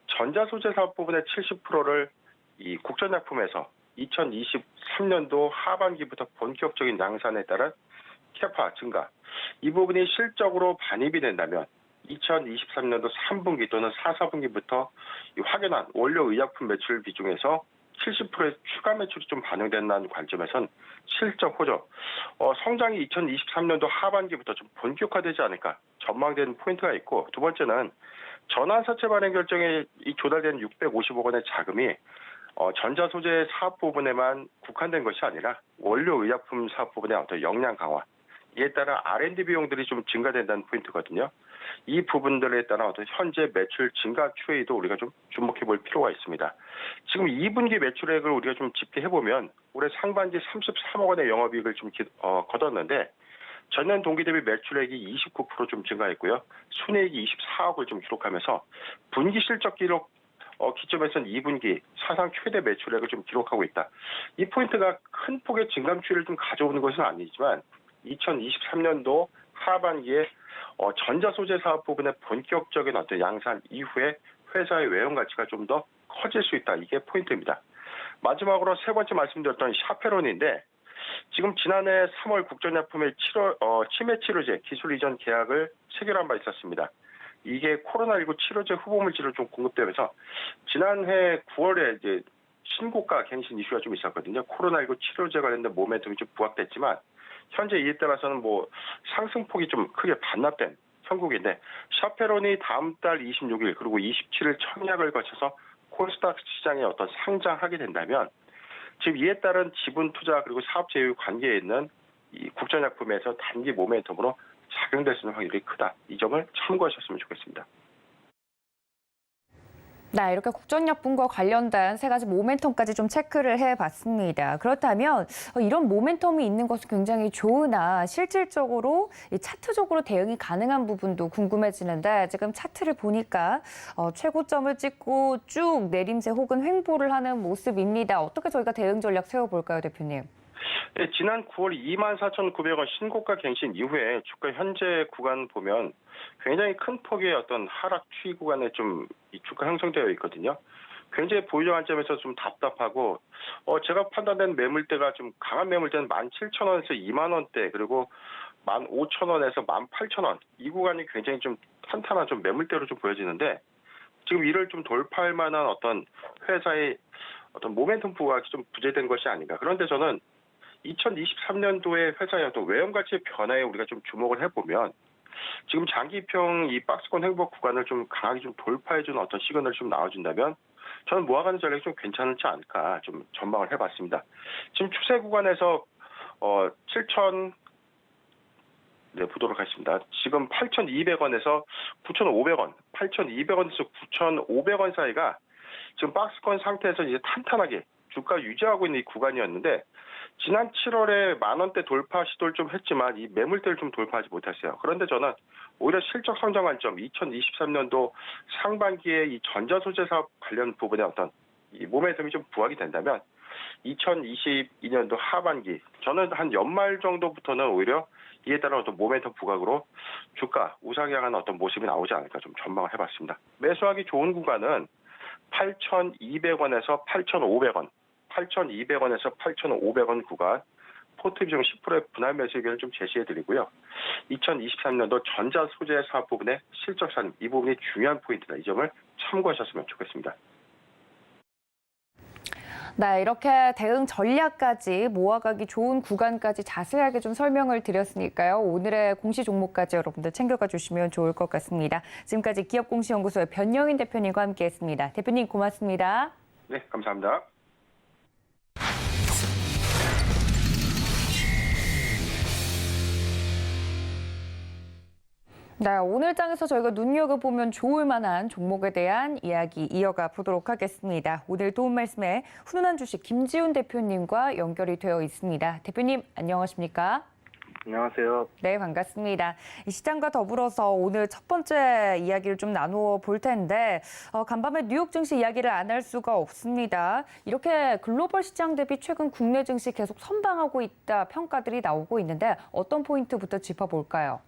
전자소재 사업 부분의 70%를 이 국전약품에서 2023년도 하반기부터 본격적인 양산에 따른 캐파 증가 이 부분이 실적으로 반입이 된다면 2023년도 3분기 또는 4, 4분기부터 확연한 원료 의약품 매출 비중에서 70%의 추가 매출이 좀 반영된다는 관점에선 실적 호조, 성장이 2023년도 하반기부터 좀 본격화되지 않을까 전망되는 포인트가 있고, 두 번째는 전환사채 발행 결정에 이 조달된 650억 원의 자금이 전자소재 사업 부분에만 국한된 것이 아니라 원료 의약품 사업 부분의 어떤 역량 강화, 이에 따라 R&D 비용들이 좀 증가된다는 포인트거든요. 이 부분들에 따라 어떤 현재 매출 증가 추이도 우리가 좀 주목해 볼 필요가 있습니다. 지금 2분기 매출액을 우리가 좀 집계해 보면 올해 상반기 33억 원의 영업이익을 좀 거뒀는데, 전년 동기 대비 매출액이 29% 좀 증가했고요. 순이익이 24억을 좀 기록하면서 분기 실적 기록 기점에서는 2분기 사상 최대 매출액을 좀 기록하고 있다. 이 포인트가 큰 폭의 증감 추이를 좀 가져오는 것은 아니지만 2023년도 하반기에 전자소재 사업 부분의 본격적인 어떤 양산 이후에 회사의 외형 가치가 좀 더 커질 수 있다. 이게 포인트입니다. 마지막으로 세 번째 말씀드렸던 샤페론인데, 지금 지난해 3월 국전약품의 치매 치료제 기술 이전 계약을 체결한 바 있었습니다. 이게 코로나19 치료제 후보 물질을 좀 공급되면서 지난해 9월에 이제 신고가 갱신 이슈가 좀 있었거든요. 코로나19 치료제 관련된 모멘텀이 좀 부각됐지만 현재 이에 따라서는 상승폭이 좀 크게 반납된 형국인데, 샤페론이 다음 달 26일 그리고 27일 청약을 거쳐서 코스닥 시장에 어떤 상장하게 된다면, 지금 이에 따른 지분 투자 그리고 사업 제휴 관계에 있는 이 국전약품에서 단기 모멘텀으로 작용될 수 있는 확률이 크다. 이 점을 참고하셨으면 좋겠습니다. 네, 이렇게 국전약품과 관련된 세 가지 모멘텀까지 좀 체크를 해봤습니다. 그렇다면 이런 모멘텀이 있는 것은 굉장히 좋으나 실질적으로 차트적으로 대응이 가능한 부분도 궁금해지는데, 지금 차트를 보니까 최고점을 찍고 쭉 내림세 혹은 횡보를 하는 모습입니다. 어떻게 저희가 대응 전략 세워볼까요, 대표님? 네, 지난 9월 24,900원 신고가 갱신 이후에 주가 현재 구간 보면 굉장히 큰 폭의 어떤 하락 추이 구간에 좀 이 주가 형성되어 있거든요. 굉장히 보유적 관점에서 좀 답답하고, 제가 판단된 매물대가 좀 강한 매물대는 17,000원에서 2만 원대, 그리고 15,000원에서 18,000원, 이 구간이 굉장히 좀 탄탄한 좀 매물대로 좀 보여지는데, 지금 이를 좀 돌파할 만한 어떤 회사의 어떤 모멘텀 부각이 좀 부재된 것이 아닌가. 그런데 저는 2023년도에 회사의 어떤 외형 가치의 변화에 우리가 좀 주목을 해보면, 지금 장기평 이 박스권 행보 구간을 좀 강하게 좀 돌파해주는 어떤 시그널이 좀 나와준다면, 저는 모아가는 전략이 좀 괜찮지 않을까 좀 전망을 해봤습니다. 지금 추세 구간에서 7천, 네, 보도록 하겠습니다. 지금 8,200원에서 9,500원, 8,200원에서 9,500원 사이가 지금 박스권 상태에서 이제 탄탄하게 주가 유지하고 있는 이 구간이었는데, 지난 7월에 만원대 돌파 시도를 좀 했지만 이 매물대를 좀 돌파하지 못했어요. 그런데 저는 오히려 실적 성장 관점 2023년도 상반기에 이 전자소재 사업 관련 부분의 어떤 이 모멘텀이 좀 부각이 된다면 2022년도 하반기, 저는 한 연말 정도부터는 오히려 이에 따른 어떤 모멘텀 부각으로 주가 우상향하는 어떤 모습이 나오지 않을까 좀 전망을 해봤습니다. 매수하기 좋은 구간은 8,200원에서 8,500원, 8,200원에서 8,500원 구간, 포트 비중 10%의 분할 매수 의견을 좀 제시해드리고요. 2023년도 전자소재 사업 부분의 실적 산입, 이 부분이 중요한 포인트다. 이 점을 참고하셨으면 좋겠습니다. 네, 이렇게 대응 전략까지 모아가기 좋은 구간까지 자세하게 좀 설명을 드렸으니까요. 오늘의 공시 종목까지 여러분들 챙겨가 주시면 좋을 것 같습니다. 지금까지 기업공시연구소의 변영인 대표님과 함께했습니다. 대표님 고맙습니다. 네, 감사합니다. 네, 오늘 장에서 저희가 눈여겨보면 좋을 만한 종목에 대한 이야기 이어가 보도록 하겠습니다. 오늘 도움 말씀에 훈훈한 주식 김지훈 대표님과 연결이 되어 있습니다. 대표님, 안녕하십니까? 안녕하세요. 네, 반갑습니다. 이 시장과 더불어서 오늘 첫 번째 이야기를 좀 나누어 볼 텐데, 간밤에 뉴욕 증시 이야기를 안 할 수가 없습니다. 이렇게 글로벌 시장 대비 최근 국내 증시 계속 선방하고 있다 평가들이 나오고 있는데 어떤 포인트부터 짚어볼까요?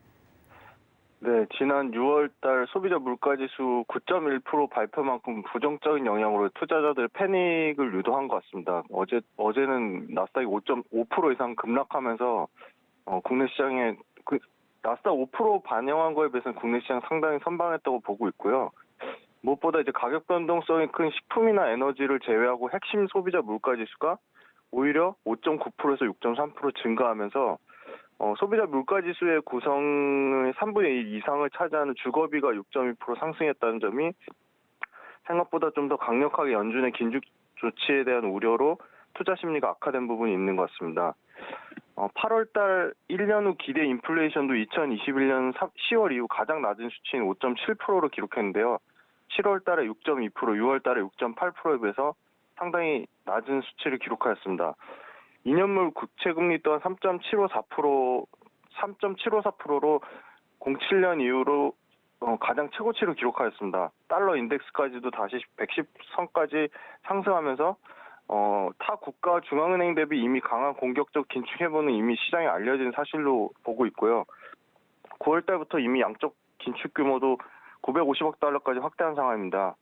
네, 지난 6월달 소비자 물가지수 9.1% 발표만큼 부정적인 영향으로 투자자들 패닉을 유도한 것 같습니다. 어제는 나스닥이 5.5% 이상 급락하면서 국내 시장에 나스닥 5% 반영한 거에 비해서는 국내 시장 상당히 선방했다고 보고 있고요. 무엇보다 이제 가격 변동성이 큰 식품이나 에너지를 제외하고 핵심 소비자 물가 지수가 오히려 5.9%에서 6.3% 증가하면서 소비자 물가 지수의 구성의 3분의 1 이상을 차지하는 주거비가 6.2% 상승했다는 점이 생각보다 좀 더 강력하게 연준의 긴축 조치에 대한 우려로 투자 심리가 악화된 부분이 있는 것 같습니다. 8월 달 1년 후 기대 인플레이션도 2021년 10월 이후 가장 낮은 수치인 5.7%로 기록했는데요. 7월 달에 6.2%, 6월 달에 6.8%에 비해서 상당히 낮은 수치를 기록하였습니다. 2년물 국채금리 또한 3.754%로 07년 이후로 가장 최고치를 기록하였습니다. 달러 인덱스까지도 다시 110선까지 상승하면서 타 국가 중앙은행 대비 이미 강한 공격적 긴축 해보는 이미 시장에 알려진 사실로 보고 있고요. 9월 달부터 이미 양적 긴축 규모도 950억 달러까지 확대한 상황입니다.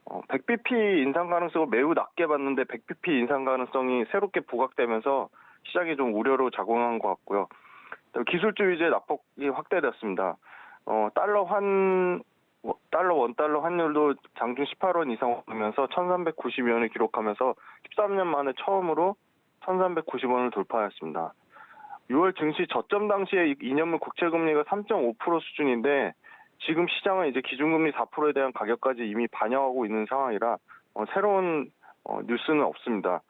100bp 인상 가능성을 매우 낮게 봤는데 100bp 인상 가능성이 새롭게 부각되면서 시장이 좀 우려로 작용한 것 같고요. 기술주 위주의 낙폭이 확대됐습니다. 달러 원달러 환율도 장중 18원 이상 오르면서 1,390원을 기록하면서 13년 만에 처음으로 1,390원을 돌파했습니다. 6월 증시 저점 당시에 2년물 국채금리가 3.5% 수준인데 지금 시장은 이제 기준금리 4%에 대한 가격까지 이미 반영하고 있는 상황이라 새로운 뉴스는 없습니다.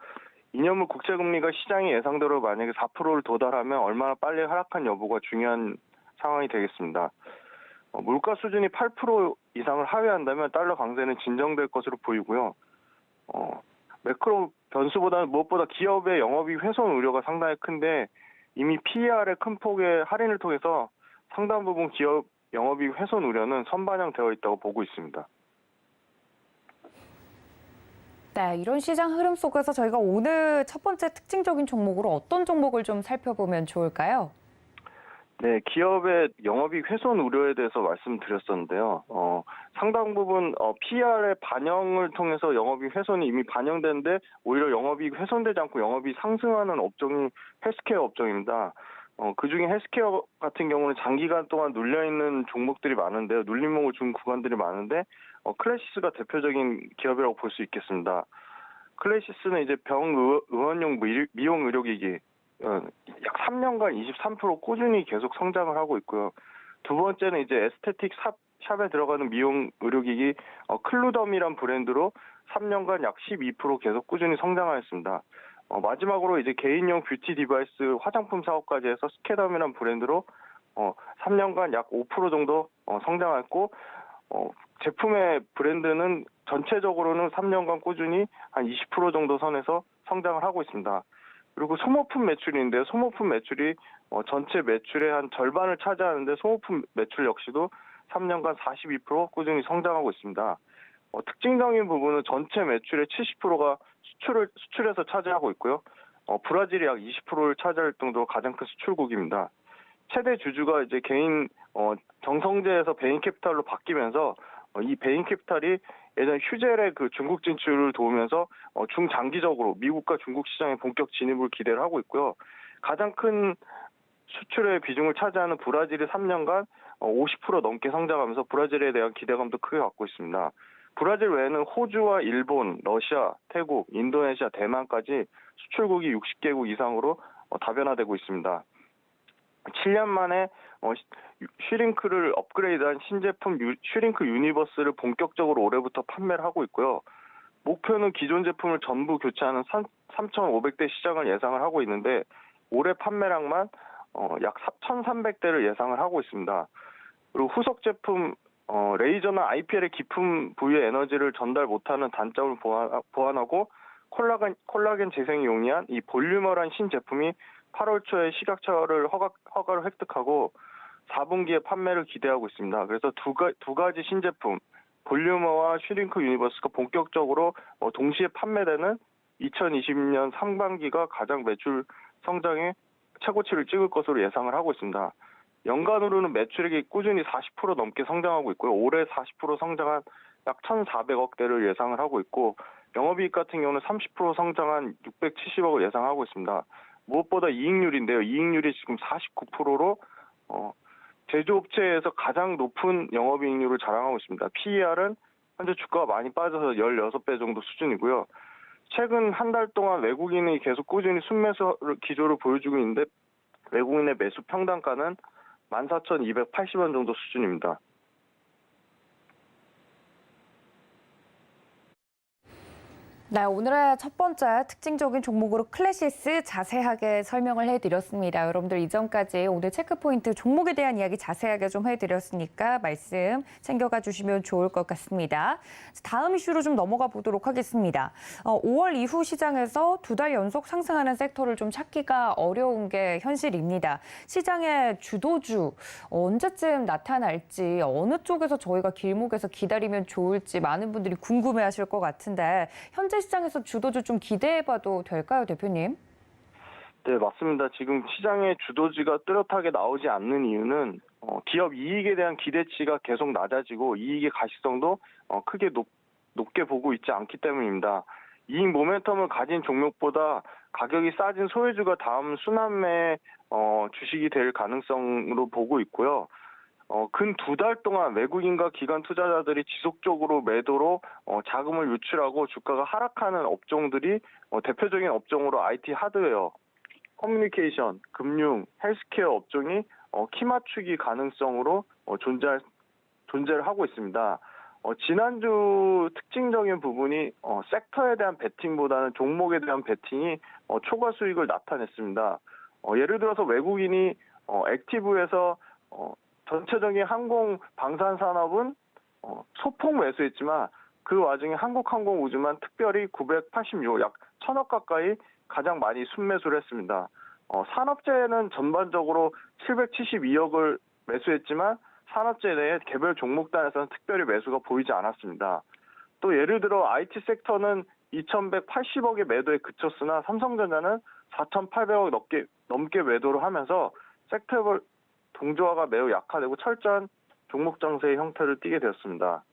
2년물 국채금리가 시장의 예상대로 만약에 4%를 도달하면 얼마나 빨리 하락한 여부가 중요한 상황이 되겠습니다. 물가 수준이 8% 이상을 하회한다면 달러 강세는 진정될 것으로 보이고요. 매크로 변수보다는 무엇보다 기업의 영업이익 훼손 우려가 상당히 큰데 이미 PER의 큰 폭의 할인을 통해서 상당 부분 기업 영업이익 훼손 우려는 선반영되어 있다고 보고 있습니다. 네, 이런 시장 흐름 속에서 저희가 오늘 첫 번째 특징적인 종목으로 어떤 종목을 좀 살펴보면 좋을까요? 네, 기업의 영업이익 훼손 우려에 대해서 말씀드렸었는데요. 상당 부분 PER의 반영을 통해서 영업이익 훼손이 이미 반영됐는데 오히려 영업이익 훼손되지 않고 영업이익 상승하는 업종이 헬스케어 업종입니다. 그중에 헬스케어 같은 경우는 장기간 동안 눌려있는 종목들이 많은데요. 눌림목을 준 구간들이 많은데 클래시스가 대표적인 기업이라고 볼 수 있겠습니다. 클래시스는 이제 병의원용 미용 의료기기 약 3년간 23% 꾸준히 계속 성장을 하고 있고요. 두 번째는 이제 에스테틱 샵에 들어가는 미용 의료기기 클루덤이란 브랜드로 3년간 약 12% 계속 꾸준히 성장하였습니다. 마지막으로 이제 개인용 뷰티 디바이스 화장품 사업까지 해서 스캐덤이란 브랜드로 3년간 약 5% 정도 성장했고 제품의 브랜드는 전체적으로는 3년간 꾸준히 한 20% 정도 선에서 성장을 하고 있습니다. 그리고 소모품 매출인데요. 소모품 매출이 전체 매출의 한 절반을 차지하는데 소모품 매출 역시도 3년간 42% 꾸준히 성장하고 있습니다. 특징적인 부분은 전체 매출의 70%가 수출에서 차지하고 있고요. 브라질이 약 20%를 차지할 정도로 가장 큰 수출국입니다. 최대 주주가 이제 개인 정성재에서 베인캐피탈로 바뀌면서 이 베인캐피탈이 예전 휴젤의 그 중국 진출을 도우면서 중장기적으로 미국과 중국 시장에 본격 진입을 기대를 하고 있고요. 가장 큰 수출의 비중을 차지하는 브라질이 3년간 50% 넘게 성장하면서 브라질에 대한 기대감도 크게 갖고 있습니다. 브라질 외에는 호주와 일본, 러시아, 태국, 인도네시아, 대만까지 수출국이 60개국 이상으로 다변화되고 있습니다. 7년 만에 슈링크를 업그레이드한 신제품 슈링크 유니버스를 본격적으로 올해부터 판매를 하고 있고요. 목표는 기존 제품을 전부 교체하는 3,500대 시장을 예상을 하고 있는데 올해 판매량만 약 1,300대를 예상을 하고 있습니다. 그리고 후속 제품 레이저나 IPL의 깊은 부위의 에너지를 전달 못하는 단점을 보완하고 콜라겐 재생이 용이한 이 볼유머란 신제품이 8월 초에 식약처를 허가를 획득하고 4분기에 판매를 기대하고 있습니다. 그래서 두 가지 신제품 볼유머와 슈링크 유니버스가 본격적으로 동시에 판매되는 2020년 상반기가 가장 매출 성장의 최고치를 찍을 것으로 예상을 하고 있습니다. 연간으로는 매출액이 꾸준히 40% 넘게 성장하고 있고요. 올해 40% 성장한 약 1,400억대를 예상을 하고 있고 영업이익 같은 경우는 30% 성장한 670억을 예상하고 있습니다. 무엇보다 이익률인데요. 이익률이 지금 49%로 제조업체에서 가장 높은 영업이익률을 자랑하고 있습니다. PER은 현재 주가가 많이 빠져서 16배 정도 수준이고요. 최근 한 달 동안 외국인이 계속 꾸준히 순매수 기조를 보여주고 있는데 외국인의 매수 평단가는 14,280원 정도 수준입니다. 네, 오늘의 첫 번째 특징적인 종목으로 클래시스 자세하게 설명을 해드렸습니다. 여러분들 이전까지 오늘 체크포인트 종목에 대한 이야기 자세하게 좀 해드렸으니까 말씀 챙겨가 주시면 좋을 것 같습니다. 다음 이슈로 좀 넘어가 보도록 하겠습니다. 5월 이후 시장에서 2달 연속 상승하는 섹터를 좀 찾기가 어려운 게 현실입니다. 시장의 주도주 언제쯤 나타날지 어느 쪽에서 저희가 길목에서 기다리면 좋을지 많은 분들이 궁금해하실 것 같은데 현재 시장에서 주도주 좀 기대해봐도 될까요, 대표님? 네, 맞습니다. 지금 시장의 주도주가 뚜렷하게 나오지 않는 이유는 기업 이익에 대한 기대치가 계속 낮아지고 이익의 가시성도 크게 높게 보고 있지 않기 때문입니다. 이익 모멘텀을 가진 종목보다 가격이 싸진 소외주가 다음 순환매 주식이 될 가능성으로 보고 있고요. 근 2달 동안 외국인과 기관 투자자들이 지속적으로 매도로 자금을 유출하고 주가가 하락하는 업종들이 대표적인 업종으로 IT 하드웨어, 커뮤니케이션, 금융, 헬스케어 업종이 키 맞추기 가능성으로 존재를 하고 있습니다. 지난주 특징적인 부분이 섹터에 대한 베팅보다는 종목에 대한 베팅이 초과 수익을 나타냈습니다. 예를 들어서 외국인이 액티브에서 전체적인 항공 방산 산업은 소폭 매수했지만 그 와중에 한국항공우주만 특별히 986, 약 1,000억 가까이 가장 많이 순매수를 했습니다. 산업재해는 전반적으로 772억을 매수했지만 산업재해 내에 개별 종목단에서는 특별히 매수가 보이지 않았습니다. 또 예를 들어 IT 섹터는 2,180억의 매도에 그쳤으나 삼성전자는 4,800억 넘게 매도를 하면서 섹터별 동조화가 매우 약화되고 철저한 종목 정세의 형태를 띠게 되었습니다.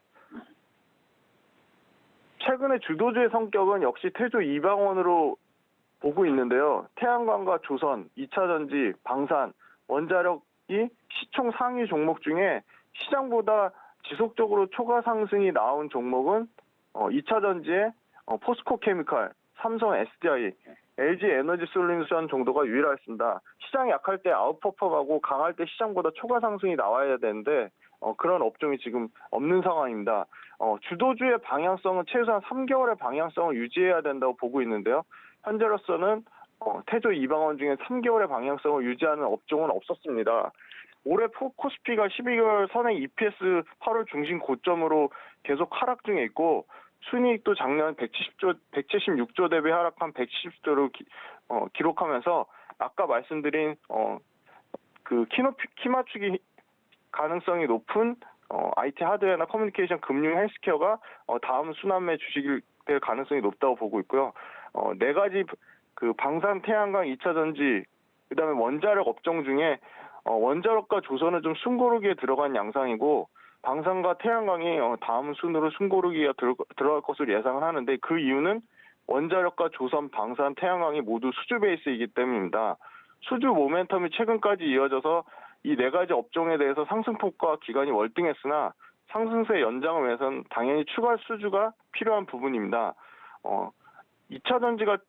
최근의 주도주의 성격은 역시 태조 이방원으로 보고 있는데요. 태양광과 조선, 2차전지, 방산, 원자력이 시총 상위 종목 중에 시장보다 지속적으로 초과 상승이 나온 종목은 2차전지의 포스코케미칼, 삼성 SDI, LG 에너지 솔루션 정도가 유일하였습니다. 시장이 약할 때 아웃퍼폼하고 강할 때 시장보다 초과 상승이 나와야 되는데 그런 업종이 지금 없는 상황입니다. 주도주의 방향성은 최소한 3개월의 방향성을 유지해야 된다고 보고 있는데요. 현재로서는 태조 이방원 중에 3개월의 방향성을 유지하는 업종은 없었습니다. 올해 코스피가 12개월 선행 EPS 8월 중심 고점으로 계속 하락 중에 있고 순이익도 작년 176조 대비 하락한 170조를 기록하면서 아까 말씀드린 키 맞추기 가능성이 높은 IT 하드웨어나 커뮤니케이션, 금융, 헬스케어가 다음 순환매 주식이 될 가능성이 높다고 보고 있고요. 네 가지 방산, 태양광, 2차전지, 그다음에 원자력 업종 중에 원자력과 조선은 좀 숨고르기에 들어간 양상이고 방산과 태양광이 다음 순으로 숨고르기가 들어갈 것으로 예상을 하는데 그 이유는 원자력과 조선, 방산, 태양광이 모두 수주 베이스이기 때문입니다. 수주 모멘텀이 최근까지 이어져서 이 네 가지 업종에 대해서 상승폭과 기간이 월등했으나 상승세 연장을 위해서는 당연히 추가 수주가 필요한 부분입니다. 2차전지가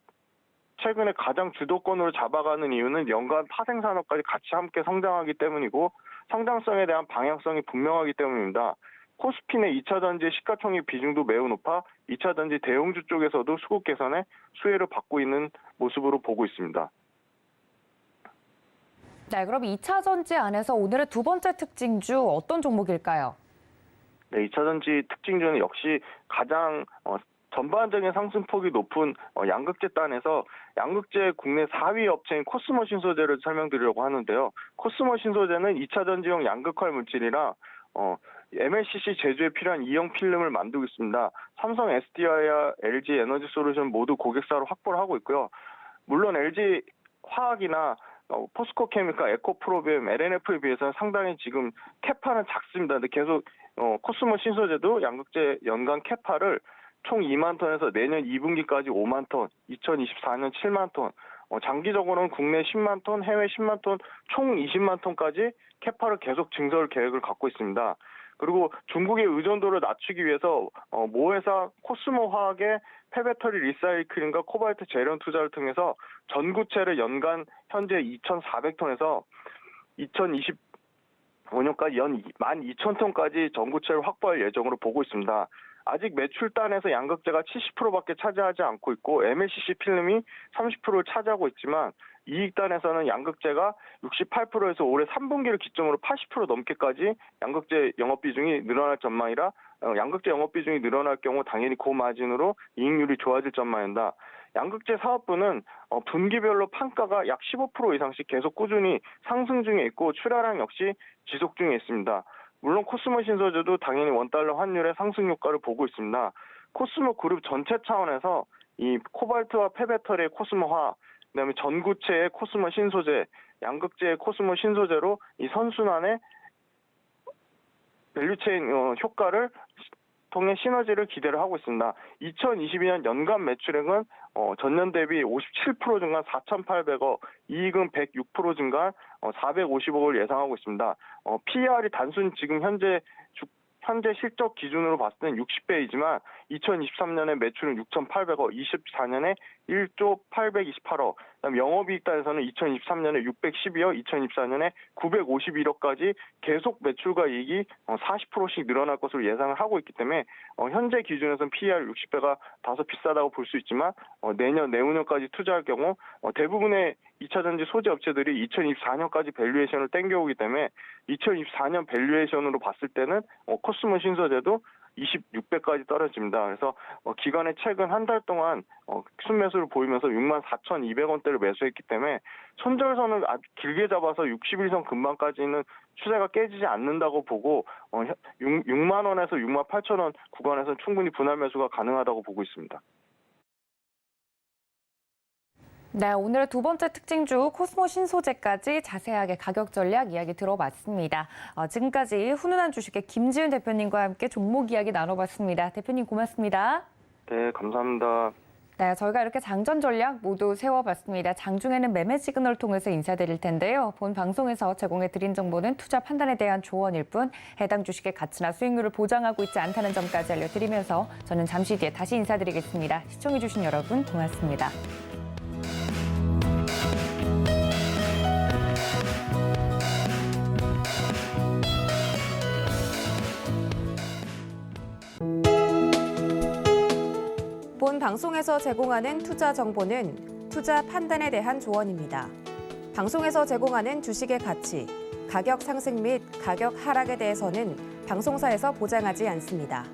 최근에 가장 주도권으로 잡아가는 이유는 연간 파생산업까지 같이 함께 성장하기 때문이고 성장성에 대한 방향성이 분명하기 때문입니다. 코스피 내 2차전지의 시가총액 비중도 매우 높아 2차전지 대형주 쪽에서도 수급 개선에 수혜를 받고 있는 모습으로 보고 있습니다. 네, 그럼 2차전지 안에서 오늘의 두 번째 특징주 어떤 종목일까요? 네, 2차전지 특징주는 역시 가장 전반적인 상승폭이 높은 양극재 단에서 양극재 국내 4위 업체인 코스모 신소재를 설명드리려고 하는데요. 코스모 신소재는 2차전지용 양극활 물질이라 MLCC 제조에 필요한 이형 필름을 만들고 있습니다. 삼성 SDI와 LG 에너지 솔루션 모두 고객사로 확보를 하고 있고요. 물론 LG 화학이나 포스코 케미칼, 에코프로비엠, LNF에 비해서는 상당히 지금 캐파는 작습니다. 근데 계속 코스모 신소재도 양극재 연간 캐파를 총 2만 톤에서 내년 2분기까지 5만 톤, 2024년 7만 톤, 장기적으로는 국내 10만 톤, 해외 10만 톤, 총 20만 톤까지 캐파를 계속 증설 계획을 갖고 있습니다. 그리고 중국의 의존도를 낮추기 위해서 모회사 코스모화학의 폐배터리 리사이클링과 코발트 재련 투자를 통해서 전구체를 연간 현재 2,400톤에서 2025년까지 연 12,000톤까지 전구체를 확보할 예정으로 보고 있습니다. 아직 매출단에서 양극재가 70%밖에 차지하지 않고 있고 MLCC 필름이 30%를 차지하고 있지만 이익단에서는 양극재가 68%에서 올해 3분기를 기점으로 80% 넘게까지 양극재 영업 비중이 늘어날 전망이라 양극재 영업 비중이 늘어날 경우 당연히 고마진으로 이익률이 좋아질 전망입니다. 양극재 사업부는 분기별로 판가가 약 15% 이상씩 계속 꾸준히 상승 중에 있고 출하량 역시 지속 중에 있습니다. 물론 코스모 신소재도 당연히 원달러 환율의 상승 효과를 보고 있습니다. 코스모 그룹 전체 차원에서 이 코발트와 폐배터리의 코스모화, 그다음에 전구체의 코스모 신소재, 양극재의 코스모 신소재로 이 선순환의 밸류체인 효과를 통해 시너지를 기대를 하고 있습니다. 2022년 연간 매출액은 전년 대비 57% 증가한 4,800억, 이익은 106% 증가한 450억을 예상하고 있습니다. PER이 단순 지금 현재 실적 기준으로 봤을 때는 60배이지만 2023년에 매출은 6,800억, 24년에 1조 828억, 그다음 영업이익단에서는 2023년에 612억, 2024년에 951억까지 계속 매출과 이익이 40%씩 늘어날 것으로 예상을 하고 있기 때문에 현재 기준에서는 PER 60배가 다소 비싸다고 볼 수 있지만 내년, 내후년까지 투자할 경우 대부분의 2차전지 소재 업체들이 2024년까지 밸류에이션을 땡겨오기 때문에 2024년 밸류에이션으로 봤을 때는 코스모 신소재도 26배까지 떨어집니다. 그래서 기관의 최근 한 달 동안 순매수를 보이면서 64,200원대를 매수했기 때문에 손절선을 아주 길게 잡아서 61선 근방까지는 추세가 깨지지 않는다고 보고 6만 원에서 6만 8천 원 구간에서는 충분히 분할 매수가 가능하다고 보고 있습니다. 네, 오늘의 두 번째 특징주 코스모 신소재까지 자세하게 가격 전략 이야기 들어봤습니다. 지금까지 훈훈한 주식의 김지윤 대표님과 함께 종목 이야기 나눠봤습니다. 대표님 고맙습니다. 네, 감사합니다. 네, 저희가 이렇게 장전 전략 모두 세워봤습니다. 장중에는 매매 시그널을 통해서 인사드릴 텐데요. 본 방송에서 제공해드린 정보는 투자 판단에 대한 조언일 뿐 해당 주식의 가치나 수익률을 보장하고 있지 않다는 점까지 알려드리면서 저는 잠시 뒤에 다시 인사드리겠습니다. 시청해주신 여러분 고맙습니다. 본 방송에서 제공하는 투자 정보는 투자 판단에 대한 조언입니다. 방송에서 제공하는 주식의 가치, 가격 상승 및 가격 하락에 대해서는 방송사에서 보장하지 않습니다.